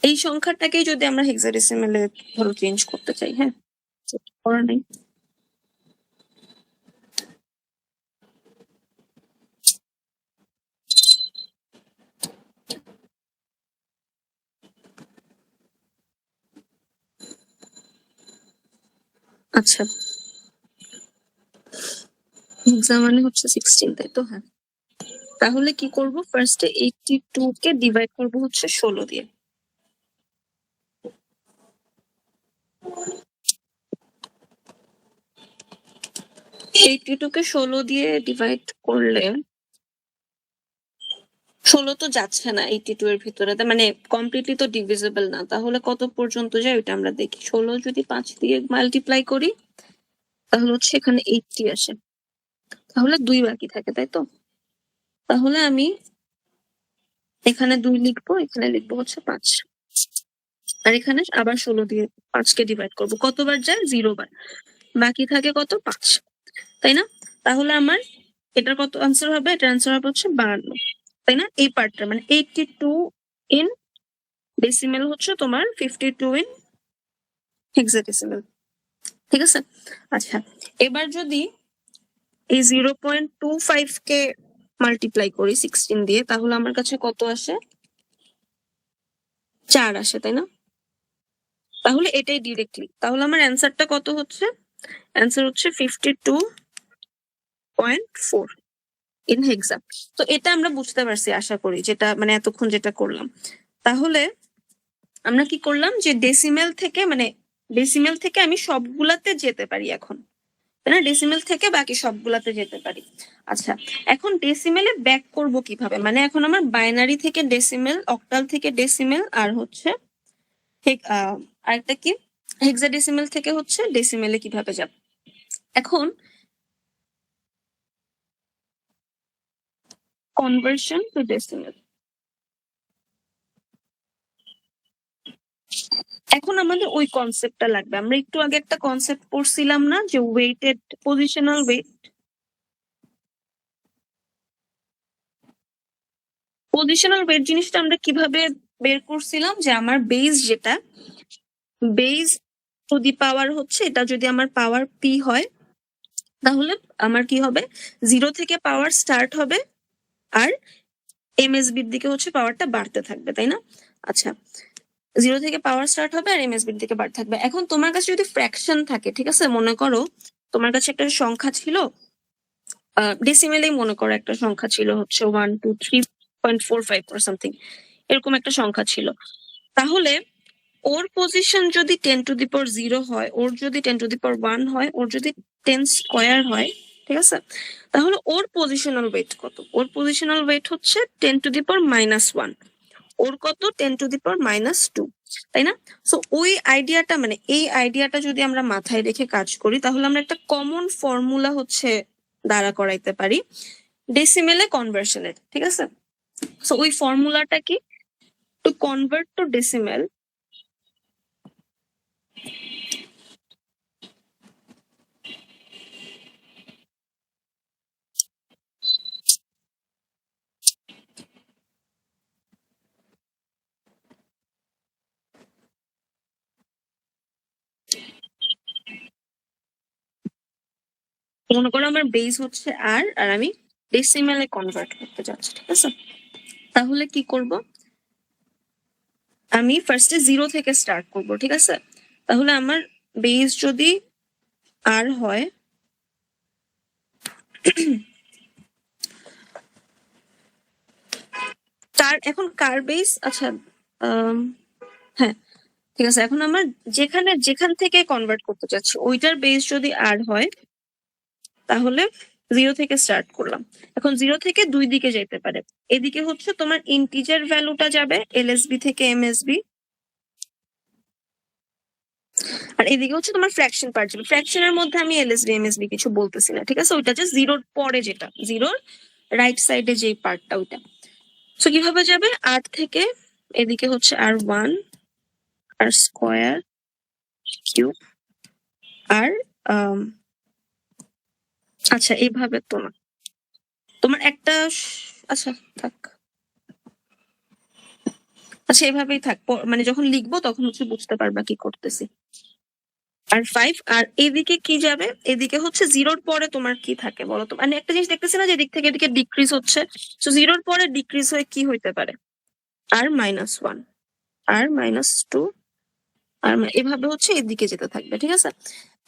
[SPEAKER 1] এই সংখ্যাটাকেই যদি আমরা হেক্সাডেসিমেলে ধরো চেঞ্জ করতে চাই, হ্যাঁ, করা নাই। আচ্ছা, হেক্সা মানে হচ্ছে 16, তাই তো? হ্যাঁ, তাহলে কি করব? ফার্স্টে 82 কে ডিভাইড করব হচ্ছে 16 দিয়ে। 82 কে 16 দিয়ে ডিভাইড করলে 16 তো যাচ্ছে না 82 এর ভিতরে, মানে কমপ্লিটলি তো ডিভিজিবল না। তাহলে কত পর্যন্ত যায় ওইটা আমরা দেখি। 16 যদি 5 দিয়ে মাল্টিপ্লাই করি, তাহলে হচ্ছে এখানে 80 আসে, তাহলে 2 বাকি থাকে, তাই তো? তাহলে আমি এখানে 2 লিখবো, এখানে লিখবো হচ্ছে 5, আর এখানে আবার 16 দিয়ে 5 কে ডিভাইড করবো। কতবার যায়? 0 বার। বাকি থাকে কত? 5, তাই না? তাহলে আমার এটার কত আনসার হবে? এটার আনসার হবে হচ্ছে 52, তাই না? এই পার্টটা মানে 82 ইন ডেসিমেল হচ্ছে তোমার 52 ইন হেক্সাডেসিমেল। ঠিক আছে, আচ্ছা এবার যদি এই 0.25 কে মাল্টিপ্লাই করি 16 দিয়ে, তাহলে আমার কাছে কত আসে? 4 আসে, তাই না? তাহলে এটাই ডিরেক্টলি, তাহলে আমার অ্যান্সারটা কত হচ্ছে? অ্যান্সার হচ্ছে 52.4 ইন হেক্সা। তো এটা আমরা বুঝতে পারছি আশা করি, যেটা মানে এতক্ষণ যেটা করলাম। তাহলে আমরা কি করলাম? যে ডেসিমেল থেকে আমি সবগুলাতে যেতে পারি এখন, তাই না? ডেসিমেল থেকে বাকি সবগুলাতে যেতে পারি। আচ্ছা, এখন ডেসিমেলে ব্যাক করব কিভাবে? মানে এখন আমার বাইনারি থেকে ডেসিমেল, অক্টাল থেকে ডেসিমেল, আর হচ্ছে আরেকটা কি হেক্সাডেসিমেল থেকে হচ্ছে ডেসিমেলে কিভাবে যাব? এখন কনভার্সন টু ডেসিমেল। এখন আমাদের ওই কনসেপ্টটা লাগবে। আমরা একটু আগে একটা কনসেপ্ট পড়ছিলাম না, যে weighted positional weight. Positional weight জিনিসটা আমরা কিভাবে বের করছিলাম? যে আমার বেস যেটা, বেস টু দি পাওয়ার হচ্ছে এটা, যদি আমার পাওয়ার পি হয়, তাহলে আমার কি হবে? 0 থেকে পাওয়ার স্টার্ট হবে, আর এমএসবির দিকে হচ্ছে পাওয়ারটা বাড়তে থাকবে, তাই না? আচ্ছা, 0 থেকে পাওয়ার স্টার্ট হবে আর এমএসবির দিকে বাড়তে থাকবে। এখন তোমার কাছে যদি ফ্র্যাকশন থাকে, ঠিক আছে, মনে করো তোমার কাছে একটা সংখ্যা ছিল, ডেসিমেলেই মনে করো একটা সংখ্যা ছিল হচ্ছে 123.45 or সামথিং, এরকম একটা সংখ্যা ছিল। তাহলে ওর পজিশন যদি 10⁻0 হয়, ওর যদি 10⁻1 হয়, ওর যদি 10 স্কোয়ার হয়, ঠিক আছে, তাহলে ওর পজিশনাল ওয়েট কত? ওর পজিশনাল ওয়েট হচ্ছে 10⁻1, ওর কত? 10⁻2, তাই না? সো ওই আইডিয়াটা, মানে এই আইডিয়াটা যদি আমরা মাথায় রেখে কাজ করি, তাহলে আমরা একটা কমন ফর্মুলা হচ্ছে দাঁড়া করাইতে পারি ডেসিমেলে কনভার্সনের, ঠিক আছে? সো ওই ফর্মুলাটা কি? টু কনভার্ট টু ডেসিমেল, মনে করো আমার বেস হচ্ছে আর আর আমি ডেসিমেলে কনভার্ট করতে যাচ্ছি, ঠিক আছে? তাহলে কি করব, আমি ফার্স্টে 0 থেকে স্টার্ট করব, ঠিক আছে? তাহলে আমার বেস যদি আর হয়, তার এখন কার বেস, আচ্ছা হ্যাঁ ঠিক আছে, এখন আমার যেখান থেকে কনভার্ট করতে চাচ্ছি ওইটার বেস যদি আর হয়, তাহলে 0 থেকে স্টার্ট করলাম। এখন 0 থেকে দুই দিকে যেতে পারে। এদিকে হচ্ছে তোমার ইন্টিজার ভ্যালুটা যাবে এলএসবি থেকে এমএসবি, আর এদিকে হচ্ছে তোমার ফ্র্যাকশন পার্ট যাবে। ফ্র্যাকশনের মধ্যে আমি এলএসবি এমএসবি কিছু বলতেছি না, ঠিক আছে? ওইটা জাস্ট জিরোর পরে, যেটা জিরোর রাইট সাইডে যে পার্টটা ওইটা। সো কিভাবে যাবে, আর থেকে এদিকে হচ্ছে আর ওয়ান, আর স্কোয়ার, কিউব, আর আচ্ছা এইভাবে তোমার একটা আচ্ছা থাক, আচ্ছা এভাবেই থাক, মানে যখন লিখবো তখন হচ্ছে বুঝতে পারবা কি করতেছি। আর 5, আর এদিকে কি যাবে, এদিকে হচ্ছে জিরোর পরে তোমার কি থাকে বলো তো? মানে একটা জিনিস দেখতেছি না যে এদিক থেকে এদিকে ডিক্রিজ হচ্ছে, তো জিরোর পরে ডিক্রিজ হয়ে কি হইতে পারে, আর -1, আর -2, আর এভাবে হচ্ছে এদিকে যেতে থাকবে, ঠিক আছে?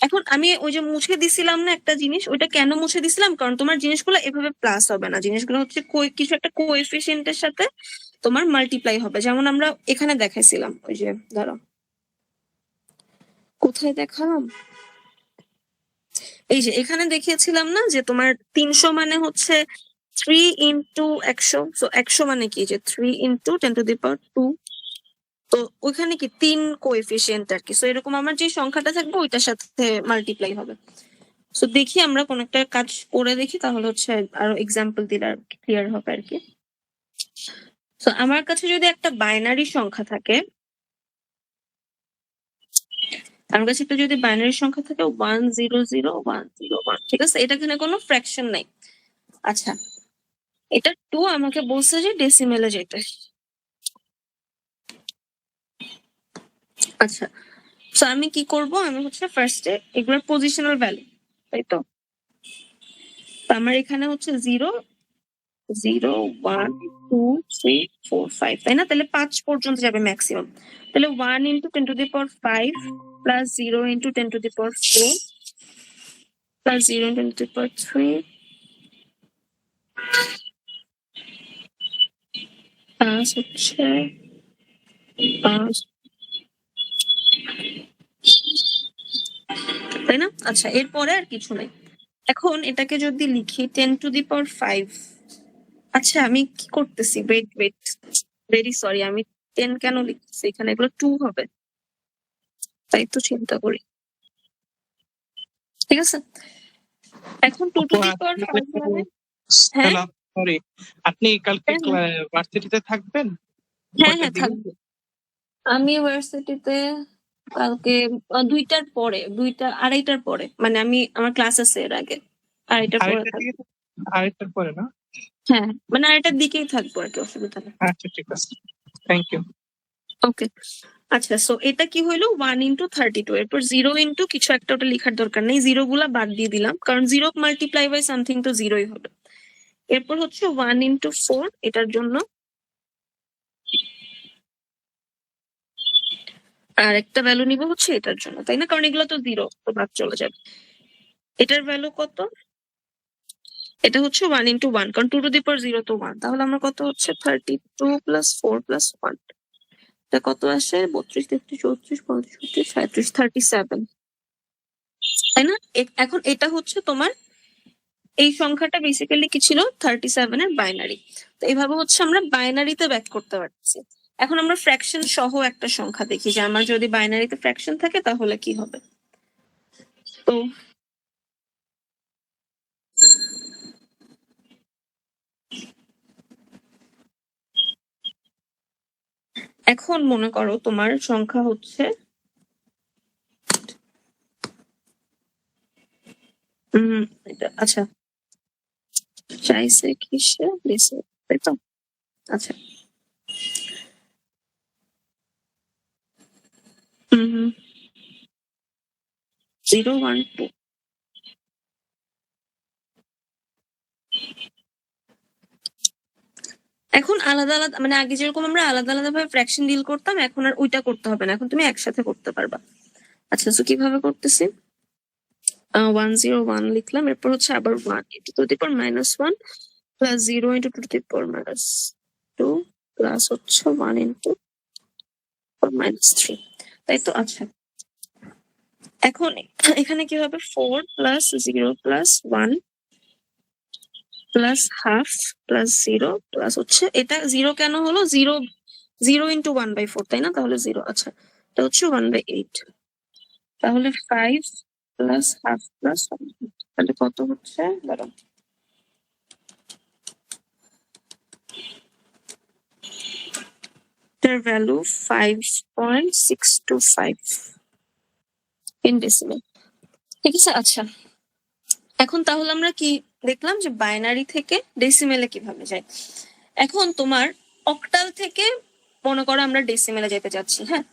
[SPEAKER 1] এখন আমি ওই যে মুছে দিছিলাম না একটা জিনিস, ওইটা কেন মুছে দিছিলাম, কারণ তোমার জিনিসগুলো এভাবে প্লাস হবে না, জিনিসগুলো হচ্ছে কিছু একটা কোএফিসিয়েন্টের সাথে তোমার মাল্টিপ্লাই হবে, যেমন আমরা এখানে দেখাইছিলাম, ওই যে ধরো কোথায় দেখালাম, এই যে এখানে দেখিয়েছিলাম না যে তোমার 300 মানে হচ্ছে 3 ইন্টু 100, তো 100 মানে কি, যে 3 ইন্টু 10⁻², তো ওইখানে কি 3 কোএফিসিয়েন্ট আর কি, সো এরকম আমার যে সংখ্যাটা থাকবে ওইটার সাথে মাল্টিপ্লাই হবে। সো দেখি আমরা কোন একটা কাজ করে দেখি, তাহলে হচ্ছে আরো এক্সাম্পল দিলে আর ক্লিয়ার হবে আর কি। তো আমার কাছে যদি একটা বাইনারি সংখ্যা থাকে, আমার কাছে একটা যদি বাইনারি সংখ্যা থাকে 1000101, ঠিক আছে? এটা এখানে কোনো ফ্র্যাকশন নাই। আচ্ছা এটা 2, আমাকে বলছে যে ডেসিমেলে যেতে। আচ্ছা তো আমি কি করব, আমি হচ্ছে ফার্স্টে এগুলোর পজিশনাল ভ্যালু, তাই তো? তো আমার এখানে হচ্ছে 0 0 1 2 3 4 5, তাই না? তাহলে 5 পর্যন্ত যাবে ম্যাক্সিমাম। তাহলে 1 into 10⁵ plus 0 into 10⁴ plus 0 into 10⁵, plus হচ্ছে 5, তাই না? আচ্ছা এরপরে আর কিছু নাই। এখন এটাকে যদি লিখি 10⁵, আচ্ছা আমি কি করতেছি, ওয়েট ওয়েট, ভেরি সরি, আমি 10 কেন লিখতেছি এখানে, এগুলো 2 হবে, তাই তো চিন্তা করি, ঠিক আছে? এখন 2⁵ মানে হ্যাঁ
[SPEAKER 2] হ্যালো, সরি, আপনি কালকে
[SPEAKER 1] হ্যাঁ
[SPEAKER 2] ভার্সিটিতে থাকবেন?
[SPEAKER 1] হ্যাঁ
[SPEAKER 2] কয়টার
[SPEAKER 1] হ্যাঁ
[SPEAKER 2] দিকে?
[SPEAKER 1] থাকবো। আমি ইউনিভার্সিটিতে কালকে 2টার পরে, 2টা 2:30টার পরে, মানে আমি আমার ক্লাস আছে এর আগে, 2:30টার পরে
[SPEAKER 2] আড়াইটার দিকে?
[SPEAKER 1] থাকবো।
[SPEAKER 2] আড়াইটার পরে না?
[SPEAKER 1] হ্যাঁ মানে 2:30টার দিকেই থাকবো আর কি, অসুবিধা নেই।
[SPEAKER 2] আচ্ছা ঠিক আছে, থ্যাংক ইউ।
[SPEAKER 1] ওকে আচ্ছা, সো এটা কি হইলো 1 ইন্টু 32, এরপর 0 ইন্টু কিছু একটা, ওটা লেখার দরকার নেই, জিরো গুলা বাদ দিয়ে দিলাম, কারণ 0 মাল্টিপ্লাই বাই সামথিং তো 0ই হবে। এরপর হচ্ছে 1 ইন্টু 4 এটার জন্য, আর একটা ভ্যালু নিব হচ্ছে এটার জন্য, তাই না? কারণ এগুলো তো 0, তো বাদ চলে যাবে। এটার ভ্যালু কত, এটা হচ্ছে 1 ইন্টু 1, কারণ 2⁵0 তো 1, তাহলে আমার কত হচ্ছে 32 প্লাস 4 প্লাস 1, এটা কত আসে 32 33 34 35 36 37, তাই না? এখন এটা হচ্ছে তোমার, এই সংখ্যাটা বেসিক্যালি কি ছিল, 37 এর বাইনারি। তো এইভাবে হচ্ছে আমরা বাইনারিতে ব্যাক করতে পারছি। এখন আমরা ফ্র্যাকশন সহ একটা সংখ্যা দেখি, যে আমার যদি বাইনারিতে ফ্র্যাকশন থাকে তাহলে কি হবে। তো এখন মনে করো তোমার সংখ্যা হচ্ছে এটা আচ্ছা চাইছে কিসে দিছে তাই তো আচ্ছা হুম 0 1 2 এখন আলাদা আলাদা মানে আগে যেরকম আমরা আলাদা আলাদা ভাবে ফ্র্যাকশন ডিল করতাম এখন আর ওইটা করতে হবে না এখন তুমি একসাথে করতে পারবা আচ্ছা তো কিভাবে করতেছি 101 লিখলাম এরপর হচ্ছে আবার 1 into to the power -1 plus 0 into to the power -2 plus হচ্ছে 1 ইন্টু -3 তাই তো আচ্ছা এখন এখানে কি হবে 4 plus 0 plus 1 plus half plus 0 plus হচ্ছে এটা 0 কেন হলো 0 ইন্টু 1/4 তাই না তাহলে 0 আচ্ছা এটা হচ্ছে 1/8 তাহলে 5 প্লাস হাফ প্লাস তাহলে কত হচ্ছে দাঁড়াও এটার ভ্যালু 5.625 ইন ডেসিমেল ঠিক আছে আচ্ছা এখন তাহলে আমরা কি দেখলাম যে বাইনারি থেকে ডেসিমেলে কিভাবে যায় এখন তোমার অক্টাল থেকে মনে করো আমরা ডেসিমেলে যেতে চাচ্ছি হ্যাঁ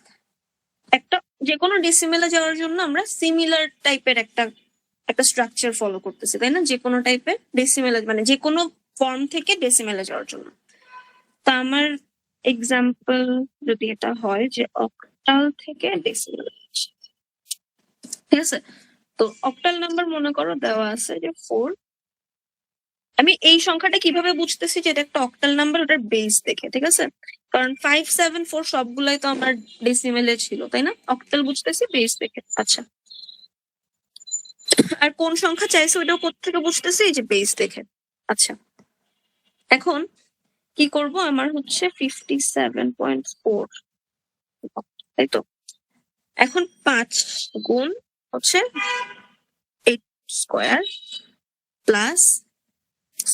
[SPEAKER 1] একটা যে কোনো ডেসিমেলে যাওয়ার জন্য আমরা সিমিলার টাইপের একটা একটা স্ট্রাকচার ফলো করতেছি তাই না যে কোনো টাইপের ডেসিমেলে মানে যে কোনো ফর্ম থেকে ডেসিমেলে যাওয়ার জন্য তা আমার এক্সাম্পল যদি এটা হয় যে অক্টাল থেকে ডেসিমেলে ঠিক আছে তো অক্টাল নাম্বার মনে করো দেওয়া আছে যে 4 আমি এই সংখ্যাটা কিভাবে বুঝতেছি যে এটা একটা অক্টাল নাম্বার ওটার বেস দেখে ঠিক আছে কারণ 574 সবগুলাই তো আমার ডেসিমেলে ছিল তাই না অক্টাল বুঝতেছি বেস দেখে আচ্ছা আর কোন সংখ্যা চাইছে ওইটাও কোত্থেকে বুঝতেছি এই যে বেস দেখে আচ্ছা এখন কি করব আমার হচ্ছে 57.4 তাই তো এখন 5 গুণ হচ্ছে 8 স্কোয়ার প্লাস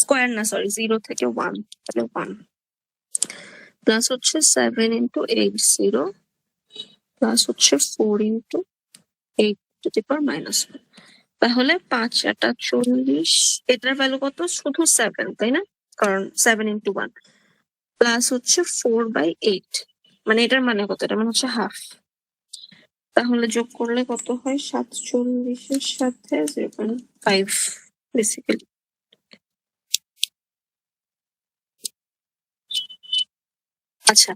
[SPEAKER 1] স্কোয়ার না সরি 0 থেকে 1 তাহলে 1 প্লাস হচ্ছে 7 ইন্টু 8 0 প্লাস হচ্ছে 4 ইন্টু 8 টু দি পাওয়ার -1 তাহলে 5 8 40 এটার ভ্যালু কত শুধু 7 তাই না কারণ 7 ইন্টু 1 প্লাস হচ্ছে 4/8 মানে এটার মানে কত এটা মানে হচ্ছে হাফ তাহলে যোগ করলে কত হয় 47 এর সাথে 0.5 বেসিক্যালি আচ্ছা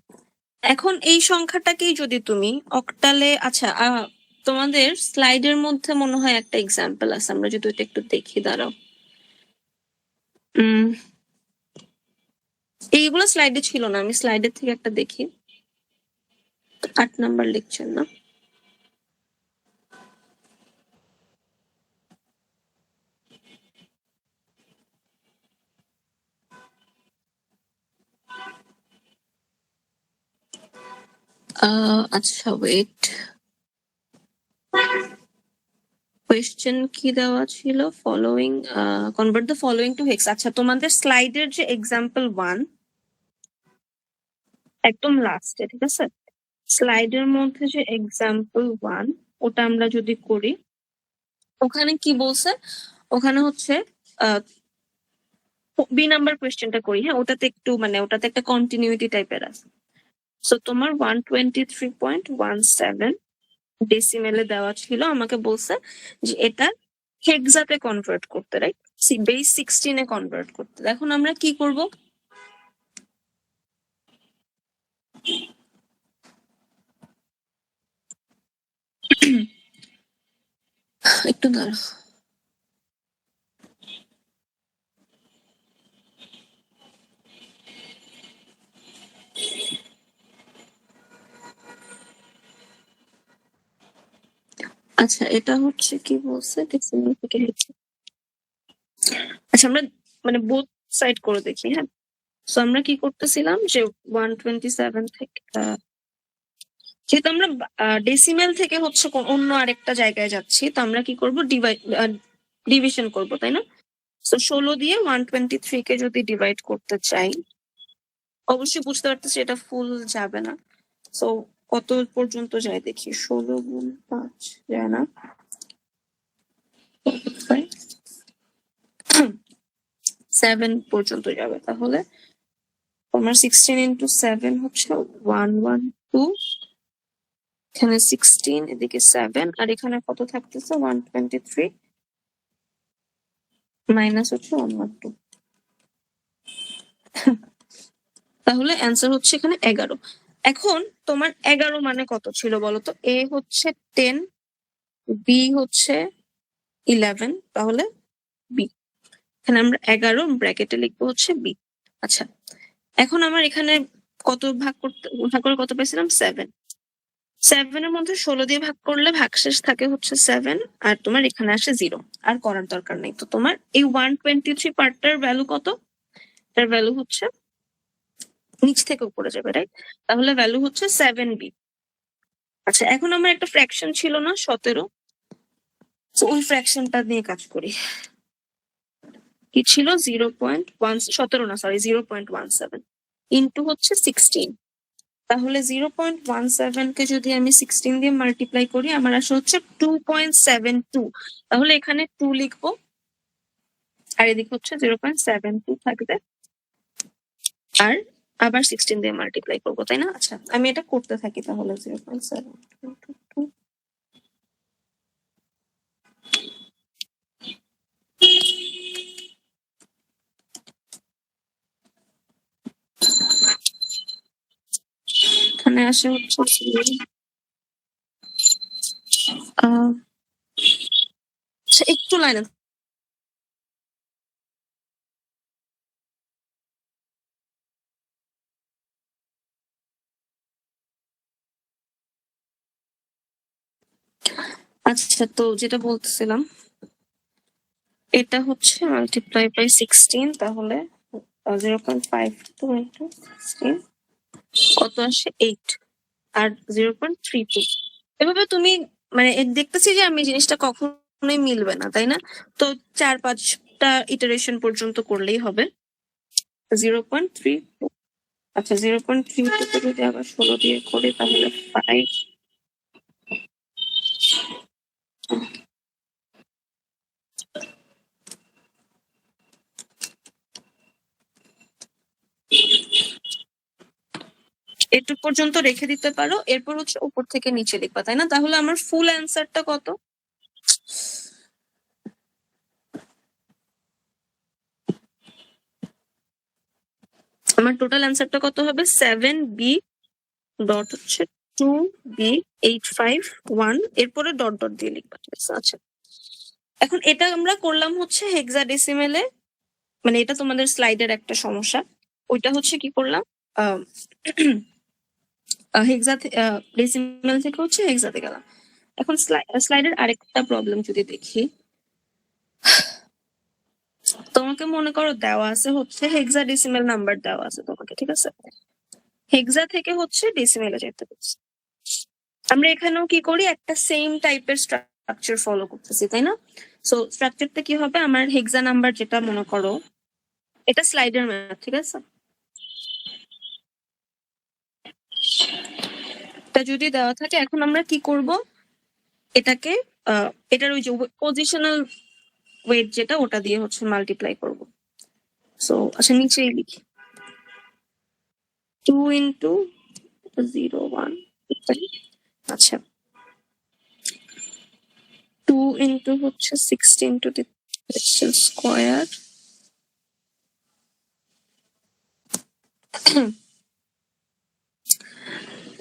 [SPEAKER 1] এখন এই সংখ্যাটাকেই যদি তুমি অক্টালে আচ্ছা তোমাদের স্লাইডের মধ্যে মনে হয় একটা এক্সাম্পল আছে আমরা যদি ওইটা একটু দেখি দাঁড়াও এইগুলো স্লাইডে ছিল না আমি স্লাইডের থেকে একটা দেখি 8 নাম্বার লিখছেন না আচ্ছা ওয়েট কোয়েশ্চেন কি দেওয়া ছিল following convert the following to hex আচ্ছা তোমাদের স্লাইডের যে এক্সাম্পল 1 একদম লাস্টে ঠিক আছে স্লাইডের মধ্যে যে এক্সাম্পল 1 ওটা আমরা যদি করি ওখানে কি বলছে ওখানে হচ্ছে বি নাম্বার কোয়েশ্চেনটা করি হ্যাঁ ওটাতে একটু মানে ওটাতে একটা কন্টিনিউটি টাইপের আছে সো তোমার 123.17 ডেসিমেলে দেওয়া ছিল আমাকে বলছে যে এটা হেক্সাতে কনভার্ট করতে রাইট বেস 16 এ কনভার্ট করতে এখন আমরা কি করব একটু দাঁড়া আচ্ছা এটা হচ্ছে কি বলছে ডেসিমেল থেকে লিখছি আচ্ছা আমরা মানে বোথ সাইড করে দেখি হ্যাঁ সো আমরা কি করতেছিলাম যে 127 থেকে যেহেতু আমরা ডেসিমেল থেকে হচ্ছে অন্য আরেকটা জায়গায় যাচ্ছি তো আমরা কি করব ডিভিশন করব তাই না তো 16 দিয়ে 123 কে যদি ডিভাইড করতে চাই অবশ্যই বুঝতে পারতেছি এটা ফুল যাবে না সো কত পর্যন্ত যায় দেখি 16 গুণ 5 যায় না 7 পর্যন্ত যাবে, তাহলে তোমার 16 ইন্টু 7 হচ্ছে 112, এখানে 16, এদিকে 7, আর এখানে কত থাকতেছে 123 মাইনাস হচ্ছে 112। তাহলে অ্যান্সার হচ্ছে এখানে 11। এখন তোমার 11 মানে কত ছিল বলো তো? এ হচ্ছে 10, বি হচ্ছে 11, তাহলে বি। এখানে আমরা 11 ব্র্যাকেটে লিখবো হচ্ছে বি। আচ্ছা, এখন আমার এখানে কত ভাগ করে কত পেয়েছিলাম? 7। 7 এর মধ্যে 16 দিয়ে ভাগ করলে ভাগশেষ থাকে হচ্ছে 7, আর তোমার এখানে আসে 0। আর করার দরকার নেই। তো তোমার এই 123 পার্টটার ভ্যালু কত? এটার ভ্যালু হচ্ছে নিচ থেকে উপরে যাবে, রাইট? তাহলে ভ্যালু হচ্ছে 7b। আচ্ছা, এখন আমার একটা ফ্র্যাকশন ছিল না 17, তো ওই ফ্র্যাকশনটা নিয়ে কাজ করি। কি ছিল? 0.117, না সরি 0.17 ইন্টু হচ্ছে 16। তাহলে 0.17 কে যদি আমি 16 দিয়ে মাল্টিপ্লাই করি, আমার আসে হচ্ছে 2.72। তাহলে এখানে 2 লিখবো, আর এদিকে হচ্ছে 0.72 থাকবে, আর আবার 16 দিয়ে মাল্টিপ্লাই করবো, তাই না? আচ্ছা, আমি এটা করতে থাকি তাহলে। 0.72, এখানে আসে হচ্ছে একটু লাইনে। আচ্ছা, তো যেটা বলতেছিলাম, এটা হচ্ছে মাল্টিপ্লাই বাই 16, তাহলে 0.52 ইন্টু 16 কত আসে? 8, আর 0.32। এভাবে তুমি মানে দেখতেছি যে আমি জিনিসটা কখনোই মিলবে না, তাই না? তো 4-5টা ইটারেশন পর্যন্ত করলেই হবে। 0.32, আচ্ছা 0.32 যদি আবার 16 দিয়ে করি তাহলে 5। এটুক পর্যন্ত রেখে দিতে পারো, এরপর হচ্ছে উপর থেকে নিচে লিখবা, তাই না? তাহলে আমার ফুল অ্যান্সারটা কত? আমার টোটাল অ্যান্সারটা কত হবে? 7b ডট হচ্ছে 2b851, এরপরে ডট ডট দিয়ে লিখবা, ঠিক আছে? আচ্ছা, এখন এটা আমরা করলাম হচ্ছে হেক্সাডেসিমেলে, মানে এটা তোমাদের স্লাইডের একটা সমস্যা। ওইটা হচ্ছে কি করলাম, হেক্সা ডেসিমেল থেকে হচ্ছে হেক্সাতে গেলাম। এখন স্লাইডের আরেকটা প্রবলেম যদি দেখি, তোমাকে মনে করো দেওয়া আছে হচ্ছে হেক্সাডেসিমেল নাম্বার দেওয়া আছে তোমাকে, ঠিক আছে? হেক্সা থেকে হচ্ছে ডেসিমেলে যেতে হচ্ছে। আমরা এখানেও কি করি, একটা সেম টাইপের স্ট্রাকচার ফলো করতেছি, তাই না? সো স্ট্রাকচারটা কি হবে, আমার হেক্সা নাম্বার যেটা মনে করো, এটা স্লাইডের ম্যাথ, ঠিক আছে? এটা যদি দেওয়া থাকে, এখন আমরা কি করব, এটাকে এটার ওই যে পজিশনাল ওয়েট যেটা, ওটা দিয়ে হচ্ছে মাল্টিপ্লাই করব। সো আচ্ছা, নিচেই লিখি 2 ইন্টু 0.1। আচ্ছা, 2 ইন্টু হচ্ছে 16 টু দি স্কোয়ার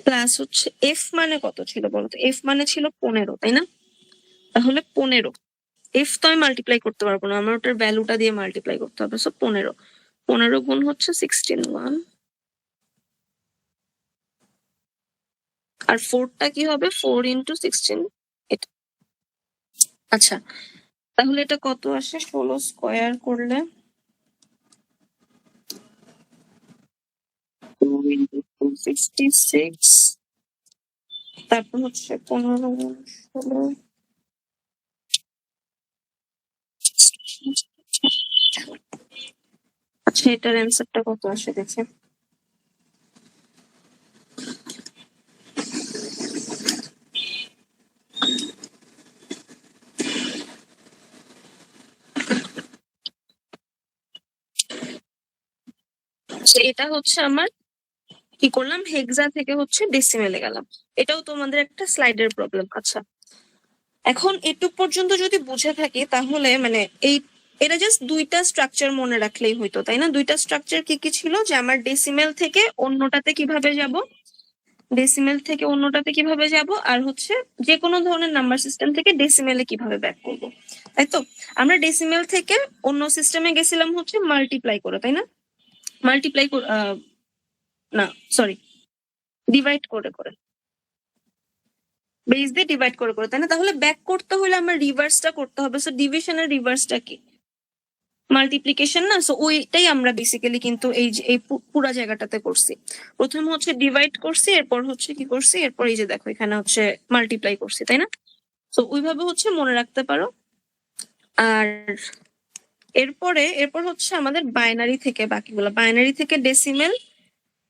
[SPEAKER 1] প্লাস হচ্ছে এফ মানে কত ছিল বলতো? এফ মানে ছিল 15, তাই না? তাহলে 15, এফ তো আমি মাল্টিপ্লাই করতে পারবো না, আমার ওটার ভ্যালুটা দিয়ে মাল্টিপ্লাই করতে হবে। সো 15 গুণ হচ্ছে 16, আর 4টা কি হবে? 4 ইন্টু 16, এটা। আচ্ছা, তাহলে এটা কত আসে? 16 স্কোয়ার করলে 2 ইন্টু 266, তারপর হচ্ছে 15 গুণ 16। আচ্ছা, এটার অ্যান্সারটা কত আসে দেখে। এটা হচ্ছে আমার কি করলাম, হেক্সা থেকে হচ্ছে ডেসিমেলে গেলাম। এটাও তোমাদের একটা স্লাইডের প্রবলেম। আচ্ছা, এখন এটুক পর্যন্ত যদি বুঝে থাকি তাহলে মানে এই এটা জাস্ট দুইটা স্ট্রাকচার মনে রাখলেই হইতো, তাই না? দুইটা স্ট্রাকচার কি কি ছিল, যে আমার ডেসিমেল থেকে অন্যটাতে কিভাবে যাব, ডেসিমেল থেকে অন্যটাতে কিভাবে যাব, আর হচ্ছে যে কোনো ধরনের নাম্বার সিস্টেম থেকে ডেসিমেলে কিভাবে ব্যাক করব, তাই তো? আমরা ডেসিমেল থেকে অন্য সিস্টেমে গেছিলাম হচ্ছে মাল্টিপ্লাই করে, তাই না? মাল্টিপ্লাই না সরি, ডিভাইড করে করে, বেস দিয়ে ডিভাইড করে করে, তাই না? তাহলে ব্যাক করতে হলে আমার রিভার্সটা করতে হবে। সো ডিভিশনের রিভার্সটা কি? মাল্টিপ্লিকেশন না? সো ওইটাই আমরা বেসিক্যালি কিন্তু এই পুরা জায়গাটাতে করছি। প্রথম হচ্ছে ডিভাইড করছি, এরপর হচ্ছে কি করছি, এরপর এই যে দেখো এখানে হচ্ছে মাল্টিপ্লাই করছি, তাই না? তো ওইভাবে হচ্ছে মনে রাখতে পারো। আর এরপর হচ্ছে আমাদের বাইনারি থেকে বাকিগুলো, বাইনারি থেকে ডেসিমেল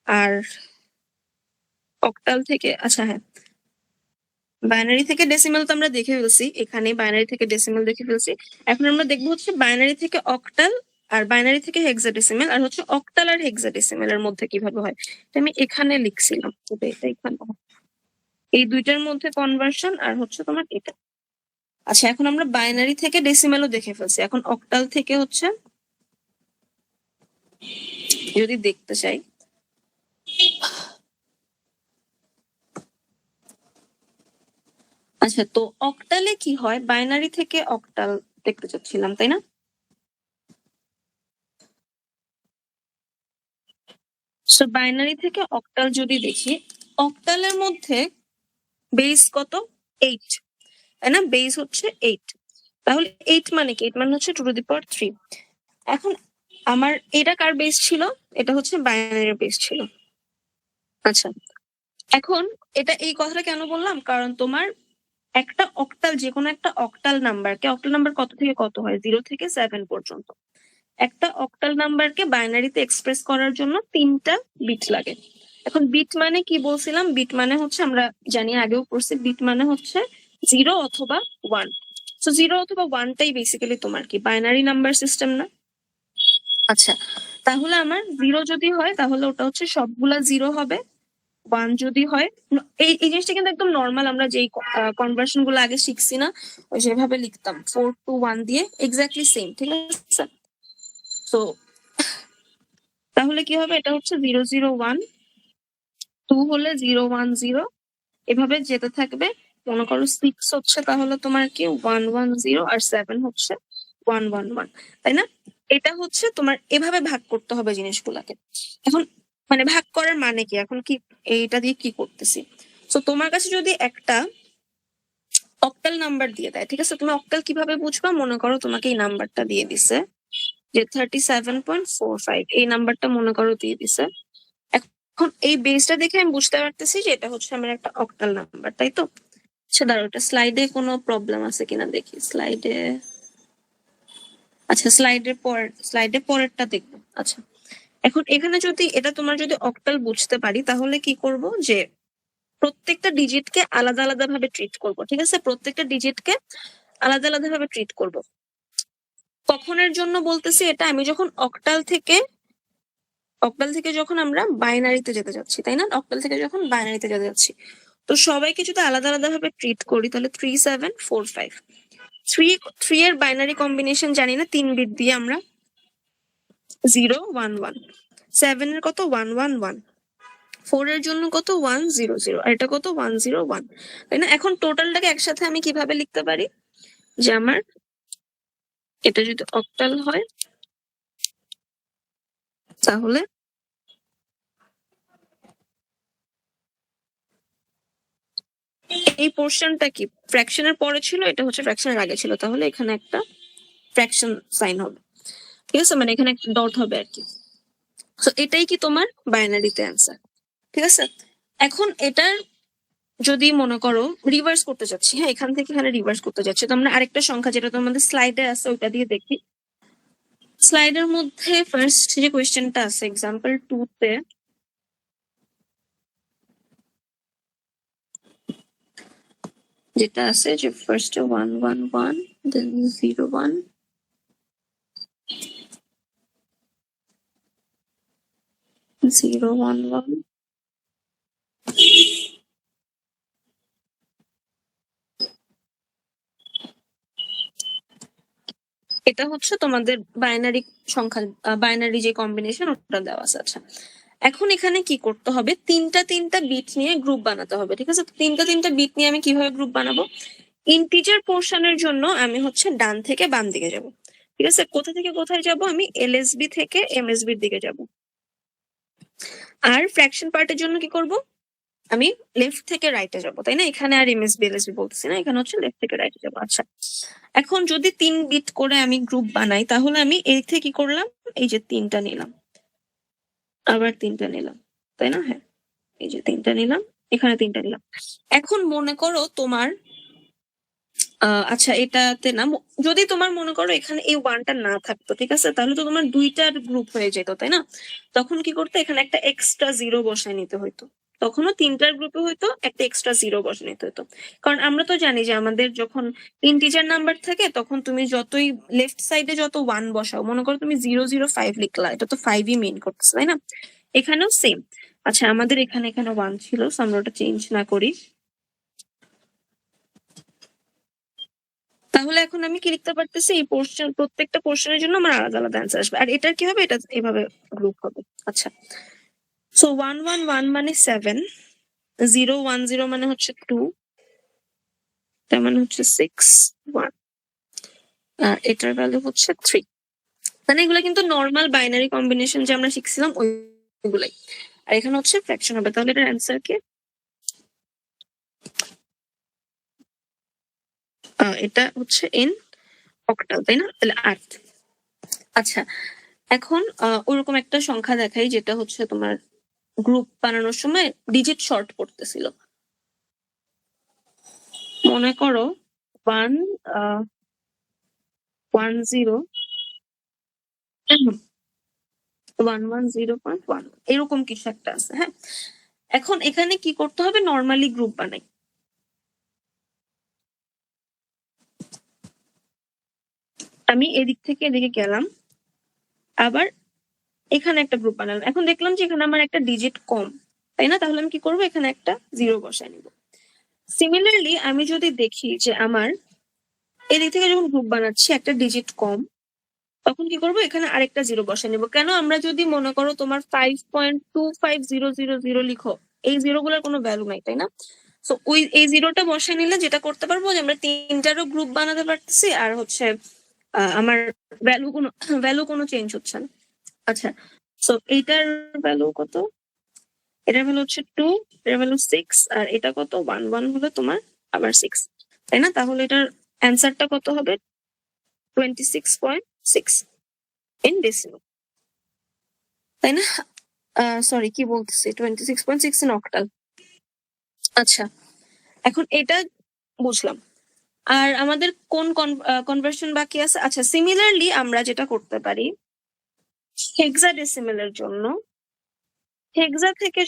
[SPEAKER 1] আর অক্টাল থেকে, আচ্ছা হ্যাঁ, বাইনারি থেকে ডেসিমেল তো আমরা দেখে ফেলছি, এখানে বাইনারি থেকে ডেসিমেল দেখে ফেলছি। এখন আমরা দেখবো হচ্ছে বাইনারি থেকে অক্টাল, আর বাইনারি থেকে হেক্সাডেসিমেল, আর হচ্ছে অক্টাল আর হেক্সাডেসিমেলের মধ্যে কিভাবে হয়। এটা আমি এখানে লিখছিলাম, এটা এখানে এই দুইটার মধ্যে কনভার্সন, আর হচ্ছে তোমার এটা। আচ্ছা, এখন আমরা বাইনারি থেকে ডেসিমেলও দেখে ফেলছি, এখন অক্টাল থেকে হচ্ছে যদি দেখতে চাই, আচ্ছা তো অক্টালে কি হয়, বাইনারি থেকে অক্টাল দেখতে চাচ্ছিলাম, তাই না? সো বাইনারি থেকে অক্টাল যদি দেখি, অক্টালের মধ্যে বেস কত, 8, তাই না? বেস হচ্ছে 8। তাহলে 8 মানে কি? 8 মানে হচ্ছে 2^3। এখন আমার এটা কার বেস ছিল? এটা হচ্ছে বাইনারির বেস ছিল। আচ্ছা, এখন এটা এই কথাটা কেন বললাম, কারণ তোমার একটা অক্টাল, যে কোনো একটা অক্টাল নাম্বারকে, অক্টাল নাম্বার কত থেকে কত হয়, 0 থেকে 7 পর্যন্ত। একটা অক্টাল নাম্বারকে বাইনারিতে এক্সপ্রেস করার জন্য 3টা বিট লাগে। এখন বিট মানে কি বলছিলাম, বিট মানে হচ্ছে আমরা জানি, আগেও পড়ছি, বিট মানে হচ্ছে 0 অথবা 1। তো 0 অথবা 1টাই বেসিক্যালি তোমার কি বাইনারি নাম্বার সিস্টেম না? আচ্ছা, তাহলে আমার 0 যদি হয় তাহলে ওটা হচ্ছে সবগুলা 0 হবে। 1 যদি হয়, এই জিনিসটা কিন্তু একদম নর্মাল, আমরা যেই কনভার্সন গুলো আগে শিখছি না, ওই যেভাবে লিখতাম 4 to 1 দিয়ে, এক্স্যাক্টলি সেম, ঠিক আছে? তো তাহলে কি হবে, এটা হচ্ছে 001, 2 হলে 010, এভাবে যেতে থাকবে। মনে করো 6 হচ্ছে তাহলে তোমার কি 110, আর 7 হচ্ছে 111, তাই না? এটা হচ্ছে তোমার এভাবে ভাগ করতে হবে জিনিসগুলাকে। এখন মানে ভাগ করার মানে কি, এখন কি এইটা দিয়ে কি করতেছি, তো তোমার কাছে যদি একটা অক্টাল নাম্বার দিয়ে দেয়, ঠিক আছে, তুমি অক্টাল কিভাবে বুঝবা, মনে করো তোমাকে এই নাম্বারটা দিয়ে দিছে যে 37.45, এই নাম্বারটা মনে করো দিয়ে দিছে। এখন এই বেসটা দেখে আমি বুঝতে পারতেছি যে এটা হচ্ছে আমার একটা অক্টাল নাম্বার, তাই তো? আচ্ছা দাঁড়াও, এটা স্লাইডে কোনো প্রবলেম আছে কিনা দেখি, স্লাইডে, আচ্ছা স্লাইডে পরেরটা দেখবো। আচ্ছা, এখন এখানে যদি এটা তোমার যদি অক্টাল বুঝতে পারি, তাহলে কি করব, যে প্রত্যেকটা ডিজিটকে আলাদা আলাদা ভাবে ট্রিট করব, ঠিক আছে? প্রত্যেকটা ডিজিটকে আলাদা আলাদা ভাবে ট্রিট করব। কখনের জন্য বলতেছি এটা, আমি যখন অক্টাল থেকে যখন আমরা বাইনারিতে যেতে যাচ্ছি, তাই না? অক্টাল থেকে যখন বাইনারিতে যেতে যাচ্ছি, তো সবাইকে যদি আলাদা আলাদা ভাবে ট্রিট করি, তাহলে 3745, থ্রি এর বাইনারি কম্বিনেশন জানি না, 3 বিট দিয়ে আমরা 011, 7 এর কত 111, 4 এর জন্য কত 100, আর এটা কত 101, তাই না? এখন টোটালটাকে একসাথে আমি কিভাবে লিখতে পারি, যে আমার এটা যদি অক্টাল হয় তাহলে এই পোর্শনটা কি ফ্র্যাকশনের পরে ছিল, এটা হচ্ছে ফ্র্যাকশনের আগে ছিল, তাহলে এখানে একটা ফ্র্যাকশন সাইন হবে, ঠিক আছে? মানে এখানে একটা ডট হবে আর কি। তো এটাই কি তোমার বাইনারিতে অ্যান্সার, ঠিক আছে? এখন এটার যদি মনে করো রিভার্স করতে চাচ্ছি, হ্যাঁ, এখান থেকে এখানে রিভার্স করতে যাচ্ছি, তো আমরা আরেকটা সংখ্যা যেটা তোমাদের স্লাইডে আছে ওইটা দিয়ে দেখি। স্লাইডের মধ্যে ফার্স্ট যে কোয়েশ্চেনটা আছে এক্সাম্পল 2 তে, যেটা আছে যে ফার্স্ট 111, দেন 01, 011 এটা হচ্ছে তোমাদের বাইনারি সংখ্যা, বাইনারি যে কম্বিনেশন ওটা দেওয়া আছে। আচ্ছা, এখন এখানে কি করতে হবে, তিনটা বিট নিয়ে গ্রুপ বানাতে হবে, ঠিক আছে? তো তিনটা বিট নিয়ে আমি কিভাবে গ্রুপ বানাবো? ইন্টিজার পোর্শনের জন্য আমি হচ্ছে ডান থেকে বাম দিকে যাব, ঠিক আছে? কোথা থেকে কোথায় যাব? আমি এলএসবি থেকে এমএসবির দিকে যাব। আর ফ্র্যাকশন পার্টের জন্য কি করব? আমি লেফট থেকে রাইটে যাব, তাই না? এখানে আর এমএসবি এলএসবি বলতেছি না, এখানে হচ্ছে লেফট থেকে রাইটে যাব। আচ্ছা, এখন যদি 3 বিট করে আমি গ্রুপ বানাই, তাহলে আমি এই থেকে কি করলাম, এই যে 3টা নিলাম, আবার 3টা নিলাম, তাই না? হ্যাঁ, এই যে 3টা নিলাম, এখানে 3টা নিলাম। এখন মনে করো তোমার আচ্ছা, এটাতে না, যদি তোমার মনে করো এখানে এই ওয়ানটা না থাকতো, ঠিক আছে, তাহলে তো তোমার দুইটার গ্রুপ হয়ে যেত, তাই না? তখন কি করতে, এখানে একটা এক্সট্রা জিরো বসায় নিতে হইতো। তখনও তিনটার গ্রুপে হয়তো একটা এক্সট্রা জিরো বসে নিতে হতো। কারণ আমরা তো জানি যে আমাদের যখন ইন্টিজার নাম্বার থাকে, তখন তুমি যতই লেফট সাইডে যত ওয়ান বসাও, মনে করো তুমি 005 লিখলা, এটা তো 5ই মেন করতেছে, তাই না? এখানেও সেম। আচ্ছা, আমাদের এখানে ওয়ান ছিল, so আমরা ওটা চেঞ্জ না করি। তাহলে এখন আমি কি লিখতে পারতেছি, এই পোর্শন, প্রত্যেকটা পোর্শনের জন্য আমার আলাদা আলাদা অ্যান্সার আসবে। আর এটার কি হবে, এটা এভাবে গ্রুপ হবে। আচ্ছা, সো 111 মানে 7, 010 মানে হচ্ছে 2, তার মানে হচ্ছে 6, 1, আর এটার ভ্যালু হচ্ছে 3। মানে এগুলো কিন্তু নর্মাল বাইনারি কম্বিনেশন যে আমরা শিখছিলাম ওইগুলাই। আর এখানে হচ্ছে ফ্র্যাকশন হবে, তাহলে এটার অ্যান্সার কি? এটা হচ্ছে ইন অক্টাল, তাই না? তাহলে 8। আচ্ছা, এখন ওরকম একটা সংখ্যা দেখাই, যেটা হচ্ছে তোমার গ্রুপ বানানোর সময় ডিজিট শর্ট করতেছিল। মনে করো 1 10 11.0.1 এরকম কিছু একটা আছে, হ্যাঁ? এখন এখানে কি করতে হবে, নর্মালি গ্রুপ বানাই। আমি এদিক থেকে এদিকে গেলাম, আবার এখানে একটা গ্রুপ বানালাম। এখন দেখলাম যে এখানে আমার একটা ডিজিট কম, তাই না? তাহলে আমি কি করবো, এখানে একটা জিরো বসায় নিব। সিমিলারলি আমি যদি দেখি যে আমার এদিক থেকে যখন গ্রুপ বানাচ্ছি একটা ডিজিট কম, তখন কি করবো, এখানে আরেকটা জিরো বসায় নিবো। কেন? আমরা যদি মনে করো তোমার 5.25000 লিখো, এই জিরো গুলোর কোনো ভ্যালু নাই, তাই না? সো এই জিরোটা বসায় নিলে যেটা করতে পারবো, যে আমরা তিনটারও গ্রুপ বানাতে পারতেছি, আর হচ্ছে আমার ভ্যালু কোনো চেঞ্জ হচ্ছে না। আচ্ছা, সো এইটার ভ্যালু কত? এটার ভ্যালু হচ্ছে 2, এটার ভ্যালু 6, আর এটা কত, 11 হলো তোমার আবার 6, তাই না? তাহলে এটার অ্যান্সারটা কত হবে? 26.6 ইন ডেসিমাল, তাই না? সরি, কি বলতেছি, 26.6 ইন অক্টাল। আচ্ছা, এখন এটা বুঝলাম। আর আমাদের কোন কনভার্সন বাকি আছে? আচ্ছা, সিমিলারলি আমরা যেটা করতে পারি, হেক্সাডেসিমেলের জন্য হেক্সা থেকে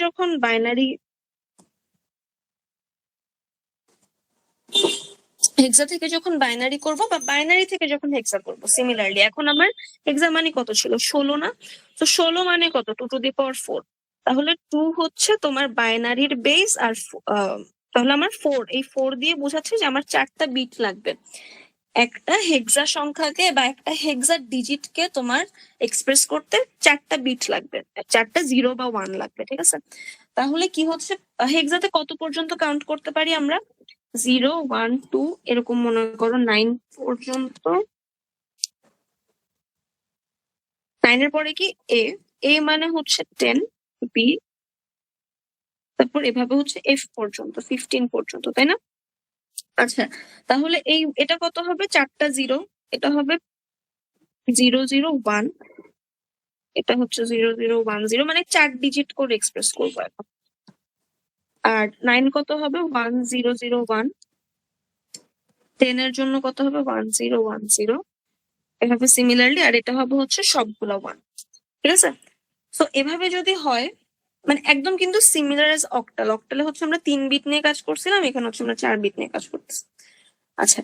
[SPEAKER 1] যখন বাইনারি করব, বা বাইনারি থেকে যখন হেক্সা করব, সিমিলারলি এখন আমার হেক্সা মানে কত ছিল, 16 না? তো 16 মানে কত, 2^4। তাহলে 2 হচ্ছে তোমার বাইনারির বেস, আর তাহলে আমার 4, এই 4 দিয়ে বোঝাচ্ছে যে আমার 4টা বিট লাগবে একটা হেক্সা সংখ্যাকে, বা একটা হেক্সা ডিজিটকে তোমার এক্সপ্রেস করতে 4টা বিট লাগবে, 4টা 0 বা 1 লাগবে, ঠিক আছে? তাহলে কি হচ্ছে, হেক্সাতে কত পর্যন্ত কাউন্ট করতে পারি আমরা? 0, 1, 2, এরকম মনে করো 9 পর্যন্ত। 9 এর পরে কি এ মানে হচ্ছে 10, বি, তারপর এভাবে হচ্ছে এফ পর্যন্ত, 15 পর্যন্ত, তাই না? আচ্ছা, তাহলে এটা কত হবে, 4টা 0, এটা হবে 001, এটা হচ্ছে 0010, মানে 4 ডিজিট করে এক্সপ্রেস করবো এখন। আর 9 কত হবে, 1001, 10 এর জন্য কত হবে, 1010, এভাবে সিমিলারলি। আর এটা হবে হচ্ছে সবগুলা 1, ঠিক আছে? তো এভাবে যদি হয়, মানে একদম কিন্তু সিমিলার এজ অক্টাল। অক্টালে হচ্ছে আমরা 3 বিট নিয়ে কাজ করছিলাম, এখানে হচ্ছে আমরা 4 বিট নিয়ে কাজ করতেছি। আচ্ছা,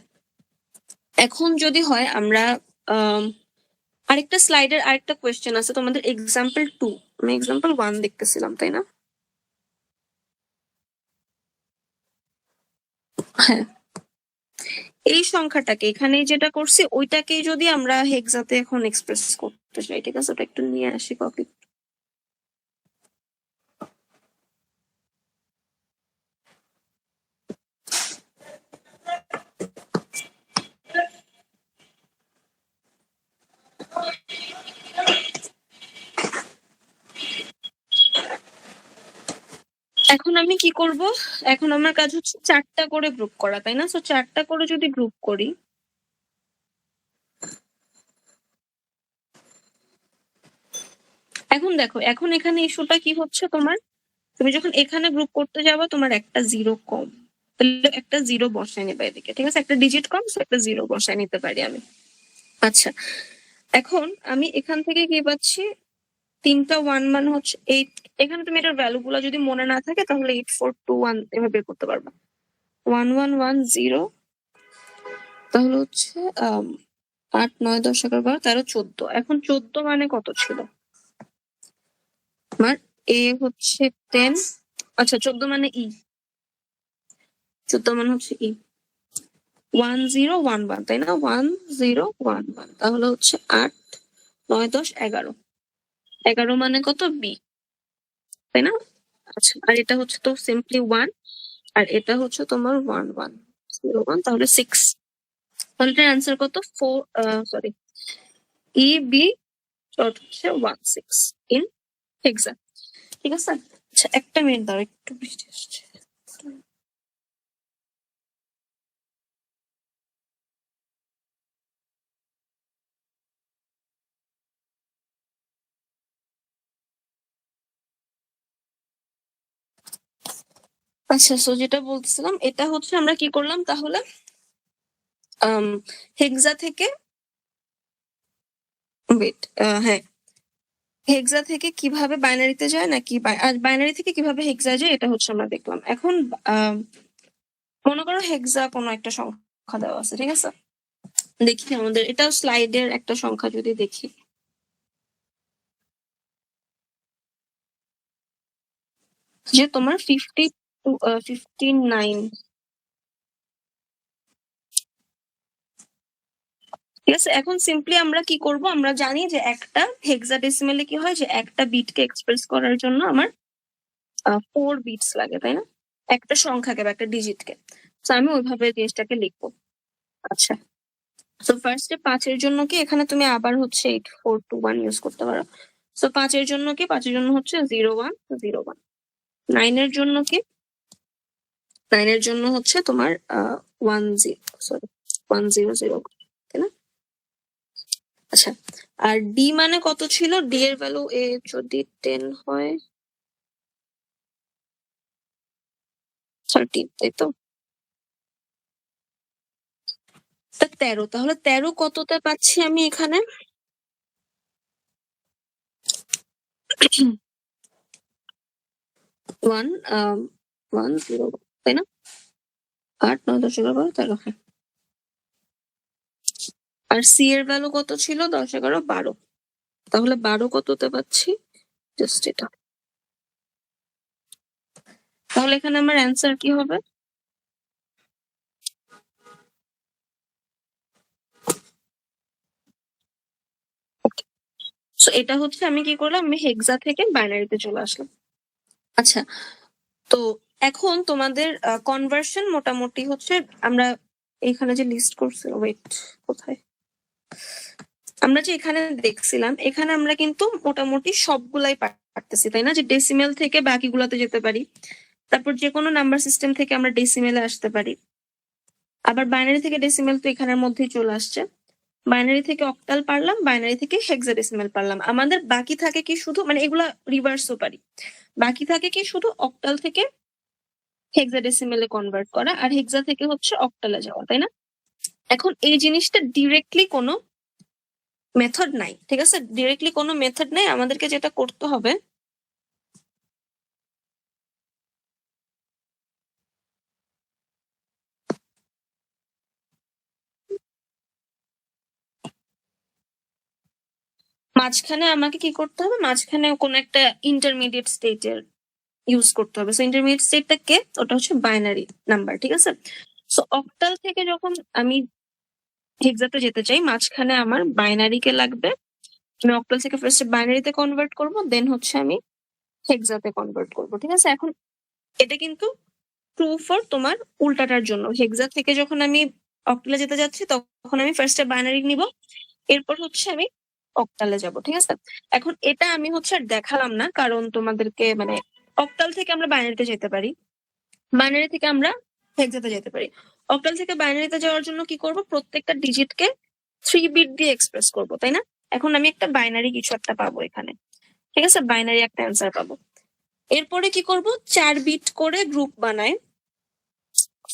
[SPEAKER 1] এখন যদি হয় আমরা আরেকটা স্লাইডের আরেকটা কোয়েশ্চেন আছে তোমাদের, এক্সাম্পল 2। আমি এক্সাম্পল 1 দেখতেছিলাম, তাই না? হ্যাঁ, এই সংখ্যাটাকে এখানে যেটা করছি ওইটাকেই যদি আমরা হেক্সাতে এখন এক্সপ্রেস করতে চাই, ঠিক আছে, ওটা একটু নিয়ে আসি কপি। এখন আমি কি করব? এখন আমার কাজ হচ্ছে 4টা করে গ্রুপ করা, তাই না? সো 4টা করে যদি গ্রুপ করি, এখন দেখো, এখন এখানে ইস্যুটা কি হচ্ছে তোমার, তুমি যখন এখানে গ্রুপ করতে যাবো তোমার একটা জিরো কম, তাহলে একটা জিরো বসায় নেবে এদিকে, ঠিক আছে? একটা ডিজিট কম, একটা জিরো বসায় নিতে পারি আমি। আচ্ছা, এখন আমি এখান থেকে কি পাচ্ছি, 3টা 1 মানে হচ্ছে 8। এখানে তুমি এটার ভ্যালু গুলো যদি মনে না থাকে তাহলে 8421 এভাবে বের করতে পারবা। 1110, তাহলে হচ্ছে 8 9 10 11 12 13 14। এখন 14 মানে কত ছিল আমার? এ হচ্ছে 10। আচ্ছা, 14 মানে 14 মানে হচ্ছে 1011, তাই না? 1011, তাহলে হচ্ছে 8 9 10 11। 11 মানে কত? বি, তাই না? আচ্ছা, আর এটা হচ্ছে তো সিম্পলি 1, আর এটা হচ্ছে তোমার 1101, তাহলে 6। তাহলে এটার অ্যান্সার কত? 4, সরি, ই বি ডট হচ্ছে 16 ইন হেক্সা, ঠিক আছে? আচ্ছা, একটা মিনিট দাও, একটু বৃষ্টি আসছে। আচ্ছা, সো যেটা বলছিলাম, এটা হচ্ছে আমরা কি করলাম তাহলে, হেক্সা থেকে, ওয়েট, হ্যাঁ, হেক্সা থেকে কিভাবে বাইনারিতে যায়, নাকি বাইনারি থেকে কিভাবে হেক্সা যায়, এটা হচ্ছে আমরা দেখলাম। এখন মনে করো হেক্সা কোনো একটা সংখ্যা দেওয়া আছে, ঠিক আছে? দেখি আমাদের এটা স্লাইডের একটা সংখ্যা যদি দেখি, যে তোমার 59, ঠিক আছে? এখন সিম্পলি আমরা কি করব, আমরা জানি যে একটা হেক্সাডেসিমেলে কি হয়, যে একটা বিটকে এক্সপ্রেস করার জন্য আমার 4 বিটস লাগে, তাই না? একটা সংখ্যাকে বা একটা ডিজিটকে। তো আমি ওইভাবে জিনিসটাকে লিখবো। আচ্ছা, তো ফার্স্টে 5-এর জন্য কি, এখানে তুমি আবার হচ্ছে 8421 ইউজ করতে পারো। তো 5-এর জন্য কি, 5-এর জন্য হচ্ছে 0101। 9-এর জন্য কি, 9-এর জন্য হচ্ছে তোমার 10, সরি, 1000, তাই না? আচ্ছা, আর ডি মানে কত ছিল? ডি এর ভ্যালু এ যদি 10 হয়, 13, তাই তো? তা 13, তাহলে 13 কততে পাচ্ছি আমি এখানে? 1 তাই না? 8 9 10 11 12 13, হ্যাঁ। আর সি এর ভ্যালু কত ছিল? 10 11 12, তাহলে 12 কততে পাচ্ছি? জাস্ট এটা। তাহলে এখানে আমার অ্যান্সার কি হবে? সো এটা হচ্ছে, আমি কি করলাম, আমি হেক্সা থেকে বাইনারিতে চলে আসলাম। আচ্ছা, তো এখন তোমাদের কনভার্সন মোটামুটি হচ্ছে, আমরা এখানে যে লিস্ট করছি, ওয়েট, কোথায়, আমরা যে এখানে দেখছিলাম, এখানে আমরা কিন্তু মোটামুটি সবগুলাই পারতেছি, তাই না? যে ডেসিমেল থেকে বাকিগুলাতে যেতে পারি, তারপর যে কোনো নাম্বার সিস্টেম থেকে আমরা ডেসিমেলে আসতে পারি, আবার বাইনারি থেকে ডেসিমেল তো এখানের মধ্যেই চলে আসছে। বাইনারি থেকে অক্টাল পারলাম, বাইনারি থেকে হেক্সাডেসিমেল পারলাম। আমাদের বাকি থাকে কি শুধু, মানে এগুলা রিভার্সও পারি, বাকি থাকে কি শুধু অক্টাল থেকে হেক্সাডেসিমেলে কনভার্ট করা, আর হেক্সা থেকে হচ্ছে অক্টালে যাওয়া, তাই না? এখন এই জিনিসটা ডিরেক্টলি কোনো মেথড নাই, ঠিক আছে? ডিরেক্টলি কোনো মেথড নাই, আমাদেরকে যেটা করতে হবে, মাঝখানে আমাকে কি করতে হবে, মাঝখানে কোনো একটা ইন্টারমিডিয়েট স্টেটের ইউজ করতে হবে। সো ইন্টারমিডিয়েট স্টেটটা কে, ওটা হচ্ছে বাইনারি নাম্বার, ঠিক আছে। সো অক্টাল থেকে যখন আমি হেক্সাতে যেতে চাই, মাঝখানে আমার বাইনারি কে লাগবে। আমি অক্টাল থেকে ফার্স্টে বাইনারিতে কনভার্ট করব, দেন হচ্ছে আমি হেক্সাতে কনভার্ট করব, ঠিক আছে। এখন এটা কিন্তু ট্রু ফর তোমার উল্টাটার জন্য। হেক্সা থেকে যখন আমি অক্টালে যেতে যাচ্ছি, তখন আমি ফার্স্টে বাইনারি নিব, এরপর হচ্ছে আমি অক্টালে যাব, ঠিক আছে। এখন এটা আমি হচ্ছে আর দেখালাম না, কারণ তোমাদেরকে মানে অক্টাল থেকে আমরা বাইনারিতে যেতে পারি, বাইনারি থেকে আমরা হেক্সাতে যেতে পারি। অক্টাল থেকে বাইনারিতে যাওয়ার জন্য কি করব, প্রত্যেকটা ডিজিটকে 3 বিট দিয়ে এক্সপ্রেস করব, তাই না। এখন আমি একটা বাইনারি কিছু একটা পাবো এখানে, ঠিক আছে, বাইনারি একটা অ্যান্সার পাবো। এরপরে কি করব, 4 বিট করে গ্রুপ বানায়,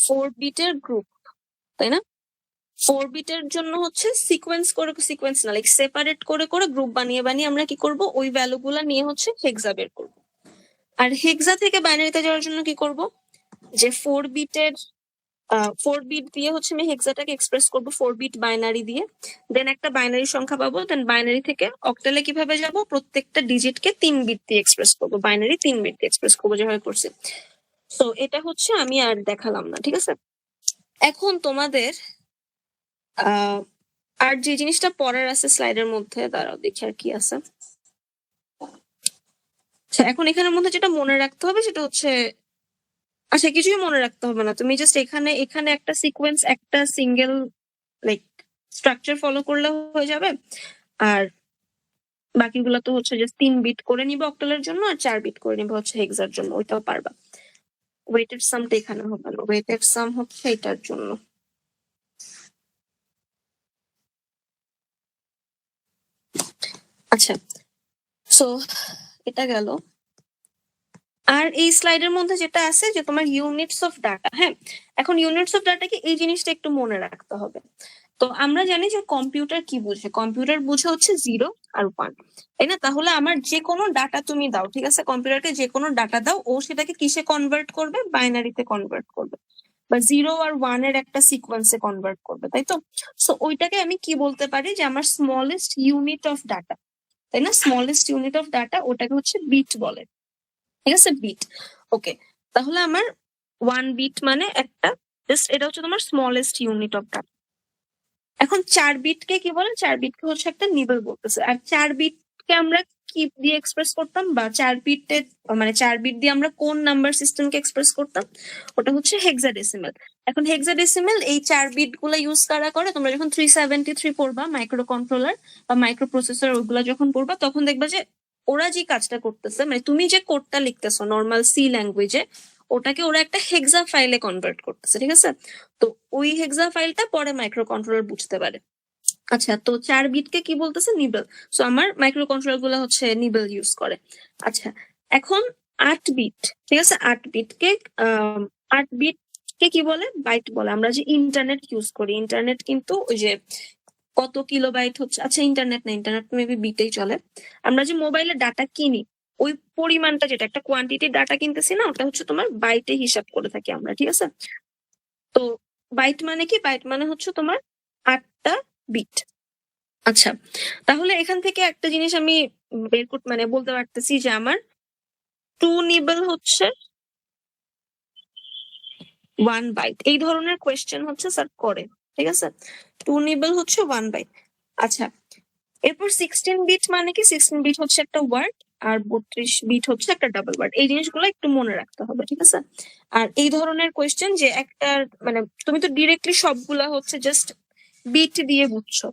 [SPEAKER 1] 4 বিটের গ্রুপ, তাই না। 4 বিটের জন্য হচ্ছে সিকোয়েন্স করে, সিকোয়েন্স না লাইক সেপারেট করে করে গ্রুপ বানিয়ে বানিয়ে আমরা কি করব, ওই ভ্যালু গুলা নিয়ে হচ্ছে হেক্সা বের করবো। আর হেক্সা থেকে বাইনারিতে যাওয়ার জন্য কি করব, যে 4 বিট দিয়ে হচ্ছে আমি হেক্সাটাকে এক্সপ্রেস করবো 4 বিট বাইনারি দিয়ে, দেন একটা বাইনারি সংখ্যা পাবো, দেন বাইনারি থেকে অক্টালে কিভাবে যাব, প্রত্যেকটা ডিজিটকে 3 বিট দিয়ে এক্সপ্রেস করবো, বাইনারি 3 বিট দিয়ে এক্সপ্রেস করবো, যেভাবে করছি। তো এটা হচ্ছে আমি আর দেখালাম না, ঠিক আছে। এখন তোমাদের আর যে জিনিসটা পড়ার আছে স্লাইডের মধ্যে, দাঁড়াও দেখি আর কি আছে। আচ্ছা, এখন এখানের মধ্যে যেটা মনে রাখতে হবে সেটা হচ্ছে, আচ্ছা কিছুই মনে রাখতে হবে না, তুমি জাস্ট এখানে এখানে একটা সিকোয়েন্স, একটা সিঙ্গেল লাইক স্ট্রাকচার ফলো করলে হয়ে যাবে। আর বাকিগুলো তো হচ্ছে জাস্ট 3 বিট করে নিবে অক্টালের জন্য, আর 4 বিট করে নিবে হচ্ছে হেক্সার জন্য, ওইটাও পারবা। ওয়েটেড সামটা এখানে হবে না, ওয়েটেড সাম হচ্ছে এটার জন্য। আচ্ছা, সো এটা গেল। আর এই স্লাইডের মধ্যে যেটা আছে যে তোমার ইউনিটস অফ ডাটা, হ্যাঁ, এখন ইউনিটস অফ ডাটা কি, এই জিনিসটা একটু মনে রাখতে হবে। তো আমরা জানি যে কম্পিউটার কি বুঝে, কম্পিউটার বুঝে হচ্ছে 0 আর 1, তাই না। তাহলে আমার যে কোনো ডাটা তুমি দাও, ঠিক আছে, কম্পিউটারকে যে কোনো ডাটা দাও, ও সেটাকে কিসে কনভার্ট করবে, বাইনারিতে কনভার্ট করবে, বা 0 আর 1 এর একটা সিকোয়েন্সে কনভার্ট করবে, তাই তো। সো ওইটাকে আমি কি বলতে পারি, যে আমার স্মলেস্ট ইউনিট অফ ডাটা, তাই না, স্মলেস্ট ইউনিট অফ ডাটা, ওটাকে হচ্ছে বিট বলে, ঠিক আছে, বিট। ওকে, তাহলে আমার 1 বিট মানে একটা, জাস্ট এটা হচ্ছে তোমার স্মলেস্ট ইউনিট অফ ডাটা। এখন 4 বিটকে কি বলে, 4 বিটকে হচ্ছে একটা নিবল বলতেছে। আর 4 বিটকে আমরা কি দিয়ে এক্সপ্রেস করতাম, বা 4 বিটে মানে 4 বিট দিয়ে আমরা কোন নাম্বার সিস্টেমকে এক্সপ্রেস করতাম, ওটা হচ্ছে হেক্সাডেসিমাল। এখন হেক্সাডেসিমাল এই 4 বিট গুলা ইউজ করা করে, তোমরা যখন 373 পড়বা মাইক্রো কন্ট্রোলার বা মাইক্রো প্রসেসর, ওইগুলা যখন পড়বা, তখন দেখবা যে ওরা যে কাজটা করতেছে, মানে তুমি যে কোডটা লিখতেছো নর্মাল সি ল্যাঙ্গুয়েজে, ওটাকে ওরা একটা হেক্সা ফাইলে কনভার্ট করতেছে, ঠিক আছে। তো ওই হেক্সা ফাইলটা পরে মাইক্রো কন্ট্রোলার বুঝতে পারে। আচ্ছা, তো 4 বিটকে কি বলতেছে, নিবল। সো আমার মাইক্রো কন্ট্রোলার গুলো হচ্ছে নিবল ইউজ করে। আচ্ছা, এখন 8 বিট, ঠিক আছে, 8 বিটকে 8 বিটকে কি বলে, বাইট বলে। আমরা যে ইন্টারনেট ইউজ করি, ইন্টারনেট কিন্তু ওই যে কত কিলোবাইট হচ্ছে, আচ্ছা ইন্টারনেট না, ইন্টারনেট মেবি বিটেই চলে। আমরা যে মোবাইলে ডাটা কিনি, ওই পরিমাণটা, যেটা একটা কোয়ান্টিটি ডাটা কিনতেছি না, ওটা হচ্ছে তোমার বাইটে হিসাব করে থাকি আমরা, ঠিক আছে। তো বাইট মানে কি, বাইট মানে হচ্ছে তোমার 8টা বিট। আচ্ছা, তাহলে এখান থেকে একটা জিনিস আমি বের করতে মানে বলতে পারতেছি, যে আমার 2 নিবল হচ্ছে 1 বাইট। এই ধরনের কোয়েশ্চেন হচ্ছে স্যার করে, ঠিক আছে। 2 নিবল হচ্ছে 1 বাইট। আচ্ছা, এরপর 16 বিট মানে কি, 16 বিট হচ্ছে একটা ওয়ার্ড, আর 32 বিট হচ্ছে একটা ডাবল ওয়ার্ড। এই জিনিসগুলো একটু মনে রাখতে হবে, ঠিক আছে। আর এই ধরনের কোয়েশ্চেন যে একটা মানে তুমি তো ডিরেক্টলি সবগুলা হচ্ছে জাস্ট বিট দিয়ে বুঝছো,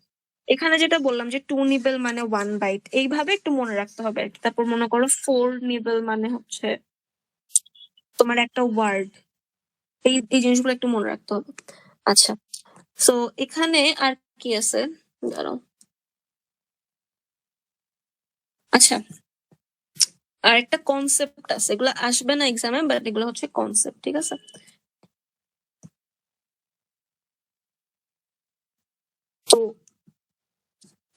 [SPEAKER 1] এখানে যেটা বললাম যে 2 নিবল মানে 1 বাইট, এইভাবে একটু মনে রাখতে হবে আর কি। তারপর মনে করো 4 নিবল মানে হচ্ছে তোমার একটা ওয়ার্ড, এই এই জিনিসগুলো একটু মনে রাখতে হবে। আচ্ছা, সো এখানে আর কি আছে, দাঁড়াও। আচ্ছা, আর একটা কনসেপ্ট আছে, এগুলো আসবে না এক্সামে, বাট এগুলো হচ্ছে কনসেপ্ট, ঠিক আছে। তো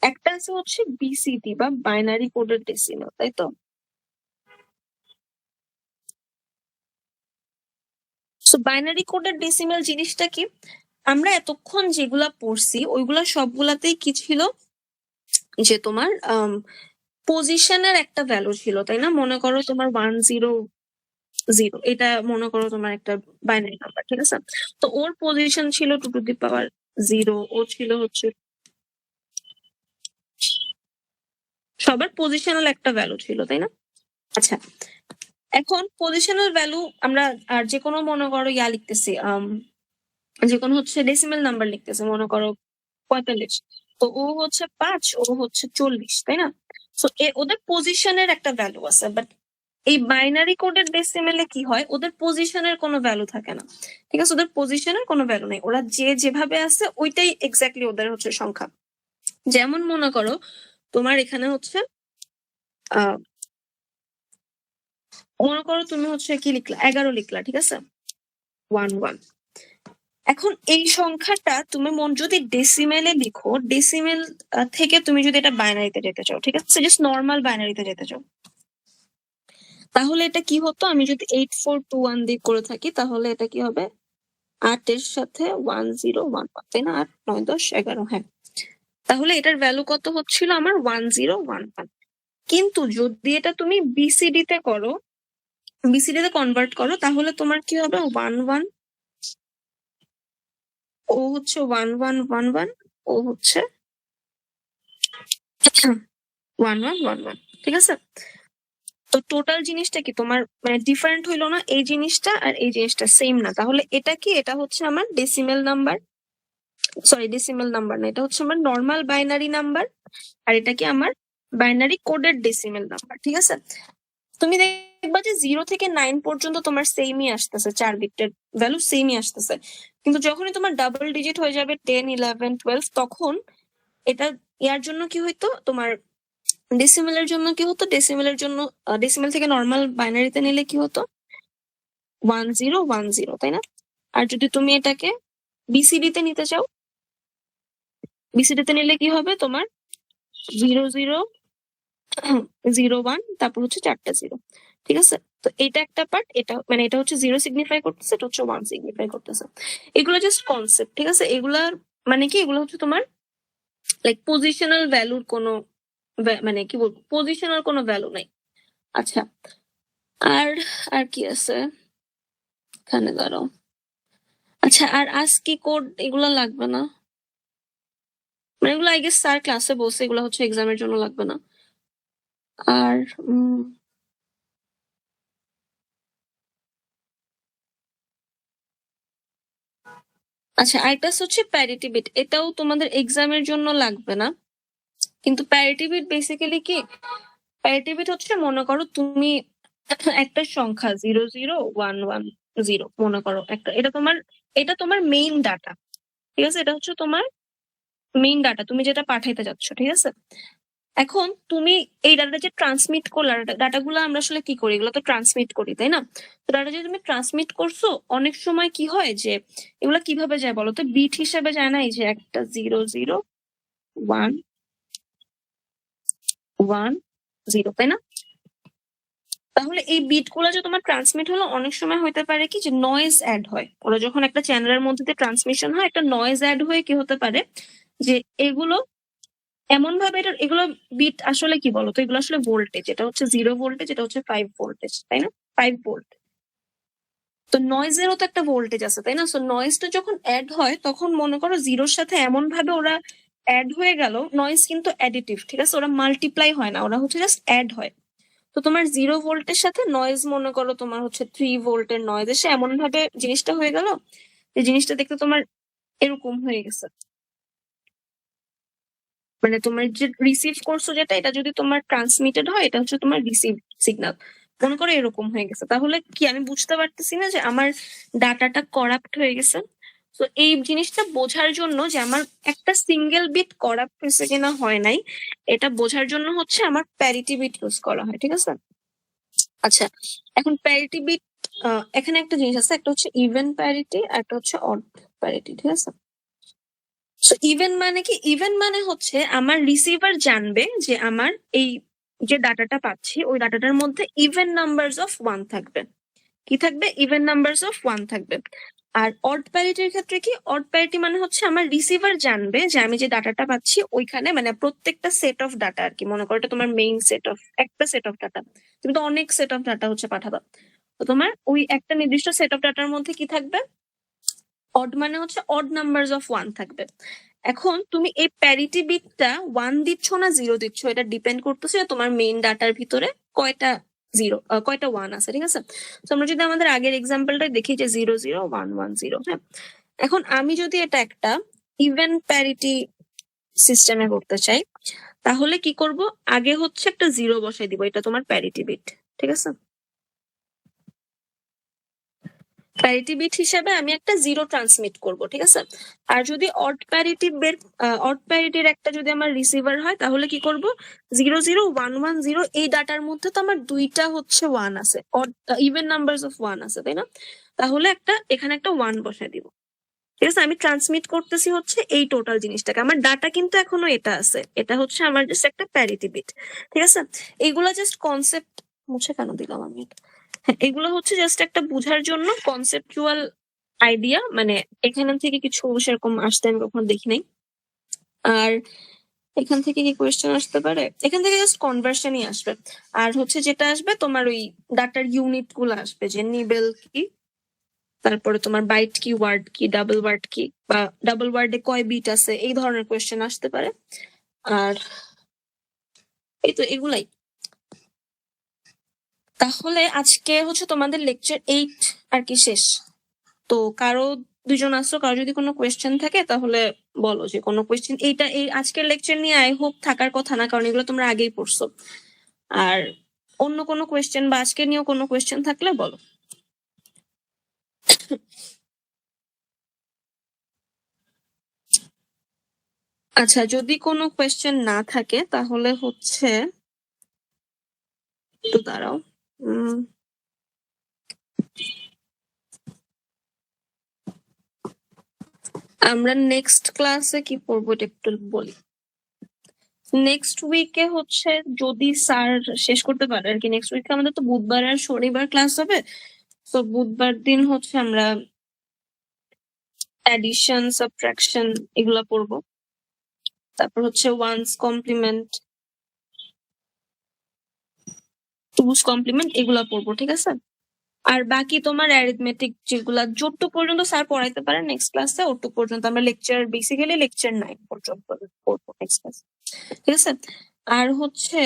[SPEAKER 1] একটা আছে হচ্ছে বিসিডি বা বাইনারি কোডের ডেসিমাল, তাই তো। সো বাইনারি কোডের ডেসিমাল জিনিসটা কি, আমরা এতক্ষণ যেগুলা পড়ছি ওইগুলা সবগুলাতেই কি ছিল, যে তোমার পজিশনের একটা ভ্যালু ছিল, তাই না? মনে করো তোমার 100, এটা মনে করো তোমার একটা বাইনারি নাম্বার, ঠিক আছে? তো ওর পজিশন ছিল 2^0, ও ছিল হচ্ছে, সবার পজিশনাল একটা ভ্যালু ছিল, তাই না? আচ্ছা, এখন পজিশনাল ভ্যালু আমরা আর যে কোনো মনে করো লিখতেছি, যে কোনো হচ্ছে ডেসিমেল নাম্বার লিখতেছে, মনে করো 45, তো ও হচ্ছে 5, ও হচ্ছে 40, তাই না? তো ওদের পজিশনের একটা ভ্যালু আছে, বাট এই বাইনারি কোডের ডেসিমেলে কি হয়, ওদের পজিশনের কোনো ভ্যালু থাকে না, ঠিক আছে? ওদের পজিশনের কোনো ভ্যালু নেই, ওরা যেভাবে আছে ওইটাই এক্স্যাক্টলি ওদের হচ্ছে সংখ্যা। যেমন মনে করো তোমার এখানে হচ্ছে মনে করো তুমি হচ্ছে কি লিখলা, 11 লিখলা, ঠিক আছে, 11। এখন এই সংখ্যাটা তুমি যদি ডেসিমেলে লিখো, ডেসিমেল থেকে তুমি যদি এটা বাইনারিতে যেতে চাও, ঠিক আছে, জাস্ট নর্মাল বাইনারিতে যেতে চাও, তাহলে এটা কি হতো, আমি যদি 8421 দিয়ে করে থাকি তাহলে এটা কি হবে, 8 এর সাথে 1011, তাই না? 8 9 10 11, হ্যাঁ। তাহলে এটার ভ্যালু কত হচ্ছিল আমার, 1011। কিন্তু যদি এটা তুমি বিসিডি তে করো, বিসিডি তে কনভার্ট করো, তাহলে তোমার কি হবে, 11, ও হচ্ছে 1111, ও হচ্ছে 1111, ঠিক আছে? তো টোটাল জিনিসটা কি তোমার মানে ডিফারেন্ট হইলো না? এই জিনিসটা আর এই জিনিসটা সেম না, তাহলে এটা কি, এটা হচ্ছে আমার decimal number, sorry decimal number না, এটা হচ্ছে আমার নর্মাল বাইনারি নাম্বার, আর এটা কি আমার বাইনারি কোডেড ডেসিমেল নাম্বার, ঠিক আছে? তুমি দেখবা যে 0 থেকে 9 পর্যন্ত তোমার সেমই আসতেছে, 4 বিটের ভ্যালু সেমই আসতেছে, কিন্তু যখনই তোমার ডাবল ডিজিট হয়ে যাবে 10 11 12, তখন এটা ইয়ার জন্য কি হইতো, তোমার ডেসিমেলের জন্য কি হতো, ডেসিমেলের জন্য ডেসিমেল থেকে নর্মাল বাইনারিতে নিলে কি হতো, 1010, তাই না? আর যদি তুমি এটাকে বিসিডি তে নিতে চাও, বিসিডি তে নিলে কি হবে তোমার, 0001, তারপর হচ্ছে 4টা 0, ঠিক আছে? তো এটা একটা পার্ট, এটা মানে এটা হচ্ছে 0 সিগনিফাই করতেছে, এটা হচ্ছে 1 সিগনিফাই করতেছে। এগুলো জাস্ট কনসেপ্ট, ঠিক আছে? এগুলার মানে কি, এগুলো হচ্ছে তোমার লাইক পজিশনাল ভ্যালুর কোনো মানে কি বলবো, পজিশনাল কোনো ভ্যালু নাই। আচ্ছা, আর আর কি আছে এখানে, দাঁড়াও। আচ্ছা, আর আজকি কোড এগুলো লাগবে না, মানে এগুলো আই গেস স্যার ক্লাসে বলছে, এগুলো হচ্ছে এক্সামের জন্য লাগবে না। আর আচ্ছা, আরেকটা হচ্ছে প্যারিটি বিট, এটাও তোমাদের এক্সামের জন্য লাগবে না, কিন্তু প্যারিটি বিট বেসিক্যালি কি, প্যারিটি বিট হচ্ছে মনে করো তুমি একটা সংখ্যা 00110 মনে করো একটা, এটা তোমার মেইন ডাটা, ঠিক আছে? এটা হচ্ছে তোমার মেইন ডাটা, তুমি যেটা পাঠাইতে যাচ্ছ, ঠিক আছে? এখন তুমি এই ডাটা যে ট্রান্সমিট করলে, ডাটাগুলো আমরা আসলে কি করি, এগুলো তো ট্রান্সমিট করি, তাই না? তো ডাটা যে তুমি ট্রান্সমিট করছো, অনেক সময় কি হয় যে এগুলো কিভাবে যায় বলো তো, বিট হিসেবে যায় না, এই যে একটা 001110, তাই না? তাহলে এই বিট গুলো যে তোমার ট্রান্সমিট হলো, অনেক সময় হতে পারে কি যে নয়েজ অ্যাড হয়, ওরা যখন একটা চ্যানেলের মধ্যে দিয়ে ট্রান্সমিশন হয়, একটা নয়েজ অ্যাড হয়ে কি হতে পারে যে এগুলো এমন ভাবে, এগুলো বিট আসলে কি বলতো, এগুলো আসলে ভোল্টেজ, এটা হচ্ছে 0 ভোল্টেজ, এটা হচ্ছে 5 ভোল্টেজ, তাই না? 5 ভোল্ট। তো নয়েজেরও তো একটা ভোল্টেজ আছে, তাই না? সো নয়েজটা যখন অ্যাড হয়, তখন মনে করো 0-র সাথে এমন ভাবে ওরা অ্যাড হয়ে গেল, নয়েজ কিন্তু অ্যাডিটিভ, ঠিক আছে? ওরা মাল্টিপ্লাই হয় না, ওরা হচ্ছে জাস্ট অ্যাড হয়। তো তোমার 0 ভোল্টের সাথে নয়েজ মনে করো তোমার হচ্ছে 3 ভোল্টের নয়েজ এসে এমন ভাবে জিনিসটা হয়ে গেল, যে জিনিসটা দেখতে তোমার এরকম হয়ে গেছে, মানে তোমার যে রিসিভ করছো যেটা, এটা যদি তোমার ট্রান্সমিটেড হয়, এটা হচ্ছে তোমার রিসিভ সিগন্যাল, মনে করো এরকম হয়ে গেছে, তাহলে কি আমি বুঝতে পারতেছি না যে আমার ডাটাটা করাপ্ট হয়ে গেছে? তো এই জিনিসটা বোঝার জন্য যে আমার একটা সিঙ্গেল বিট করাপ্ট হয়েছে কিনা হয় নাই, এটা বোঝার জন্য হচ্ছে আমার প্যারিটি বিট ইউজ করা হয়, ঠিক আছে? আচ্ছা, এখন প্যারিটি বিট, এখানে একটা জিনিস আছে, একটা হচ্ছে ইভেন প্যারিটি আর একটা হচ্ছে অড প্যারিটি, ঠিক আছে? সো ইভেন মানে কি, ইভেন মানে হচ্ছে আমার রিসিভার জানবে যে আমার এই যে ডাটাটা পাচ্ছি, ওই ডাটাটার মধ্যে ইভেন নাম্বারস অফ 1 থাকবে। কি থাকবে? ইভেন নাম্বারস অফ 1 থাকবে। আর অড প্যারিটির ক্ষেত্রে কি, অড প্যারিটি মানে হচ্ছে আমার রিসিভার জানবে যে আমি যে ডাটাটা পাচ্ছি ওইখানে মানে প্রত্যেকটা সেট অফ ডাটা আর কি, মনে করো এটা তোমার মেইন সেট অফ, একটা সেট অফ ডাটা, তুমি তো অনেক সেট অফ ডাটা হচ্ছে পাঠাবা, তো তোমার ওই একটা নির্দিষ্ট সেট অফ ডাটার মধ্যে কি থাকবে, অড মানে হচ্ছে অড নাম্বারস অফ ওয়ান থাকবে। এখন তুমি এই প্যারিটি বিটটা 1 দিচ্ছ না 0 দিচ্ছ, এটা ডিপেন্ড করতেছে তোমার মেইন ডাটার ভিতরে কয়টা কয়টা 1 আছে, ঠিক আছে। তো আমরা যদি আমাদের আগের এক্সাম্পলটা দেখি যে 00110, হ্যাঁ। এখন আমি যদি এটা একটা ইভেন প্যারিটি সিস্টেমে করতে চাই, তাহলে কি করব, আগে হচ্ছে একটা 0 বসাই দিব, এটা তোমার প্যারিটি বিট, ঠিক আছে। প্যারিটি বিট হিসেবে আমি একটা 0 ট্রান্সমিট করব, ঠিক আছে। আর যদি অড প্যারিটির একটা যদি আমার রিসিভার হয়, তাহলে কি করব, 00110 এই ডাটার মধ্যে তো আমার দুইটা হচ্ছে 1 আছে, ইভেন নাম্বারস অফ 1 আছে, তাই না। তাহলে এখানে একটা 1 বসাই দিব, ঠিক আছে। আমি ট্রান্সমিট করতেছি হচ্ছে এই টোটাল জিনিসটাকে, আমার ডাটা কিন্তু এখনো এটা আছে, এটা হচ্ছে আমার জাস্ট একটা প্যারিটি বিট, ঠিক আছে। এইগুলা জাস্ট কনসেপ্ট, মুছে কেন দিলাম আমি এটা, হ্যাঁ, এগুলো হচ্ছে জাস্ট একটা বোঝার জন্য কনসেপচুয়াল আইডিয়া, মানে এখান থেকে কিছু সেরকম আসতে আমি কখনো দেখি নাই। আর এখান থেকে কি কোয়েশ্চেন আসতে পারে, এখান থেকে জাস্ট কনভার্সনই আসবে। আর হচ্ছে যেটা আসবে তোমার ওই ডাটার ইউনিট গুলো আসবে, যে নিবেল কি, তারপরে তোমার বাইট কি, ওয়ার্ড কি, ডাবল ওয়ার্ড কি, বা ডাবল ওয়ার্ডে কয় বিট আছে, এই ধরনের কোয়েশ্চেন আসতে পারে। আর এই তো এগুলাই। তাহলে আজকে হচ্ছে তোমাদের লেকচার 8 আর কি শেষ। তো কারো দুজন আসছো, কারো যদি কোনো কোয়েশ্চেন থাকে তাহলে বলো, যে কোনো কোয়েশ্চেন, এই আজকের লেকচার নিয়ে আই হোপ থাকার কথা না, কারণ এগুলো তোমরা আগেই পড়ছো। আর অন্য কোনো কোয়েশ্চেন বা আজকে নিয়েও কোনো কোয়েশ্চেন থাকলে বলো। আচ্ছা, যদি কোনো কোয়েশ্চেন না থাকে তাহলে হচ্ছে একটু দাঁড়াও, আমরা নেক্সট ক্লাসে কি পড়বো এটা একটু বলি। নেক্সট উইকে হচ্ছে যদি স্যার শেষ করতে পারে আর কি, নেক্সট উইকে আমাদের তো বুধবার আর শনিবার ক্লাস হবে, তো বুধবার দিন হচ্ছে আমরা অ্যাডিশন, সাবট্রাকশন এগুলা পড়বো, তারপর হচ্ছে ওয়ান্স কমপ্লিমেন্ট, টুস কমপ্লিমেন্ট এগুলা পড়বো, ঠিক আছে। আর বাকি তোমার অ্যারিথমেটিক যেগুলা যতটুকু পর্যন্ত স্যার পড়াইতে পারে নেক্সট ক্লাসে, ওটুকু পর্যন্ত আমরা বেসিক্যালি লেকচার 9 পর্যন্ত পড়বো নেক্সট ক্লাস, ঠিক আছে। আর হচ্ছে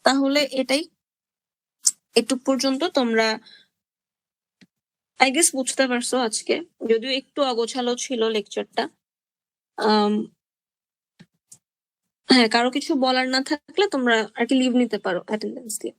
[SPEAKER 1] তাহলে এটাই, এটুক পর্যন্ত তোমরা আই গেস বুঝতে পারছো আজকে, যদিও একটু অগোছালো ছিল লেকচারটা। হ্যাঁ, কারো কিছু বলার না থাকলে তোমরা আর কি লিভ নিতে পারো অ্যাটেন্ডেন্স দিয়ে।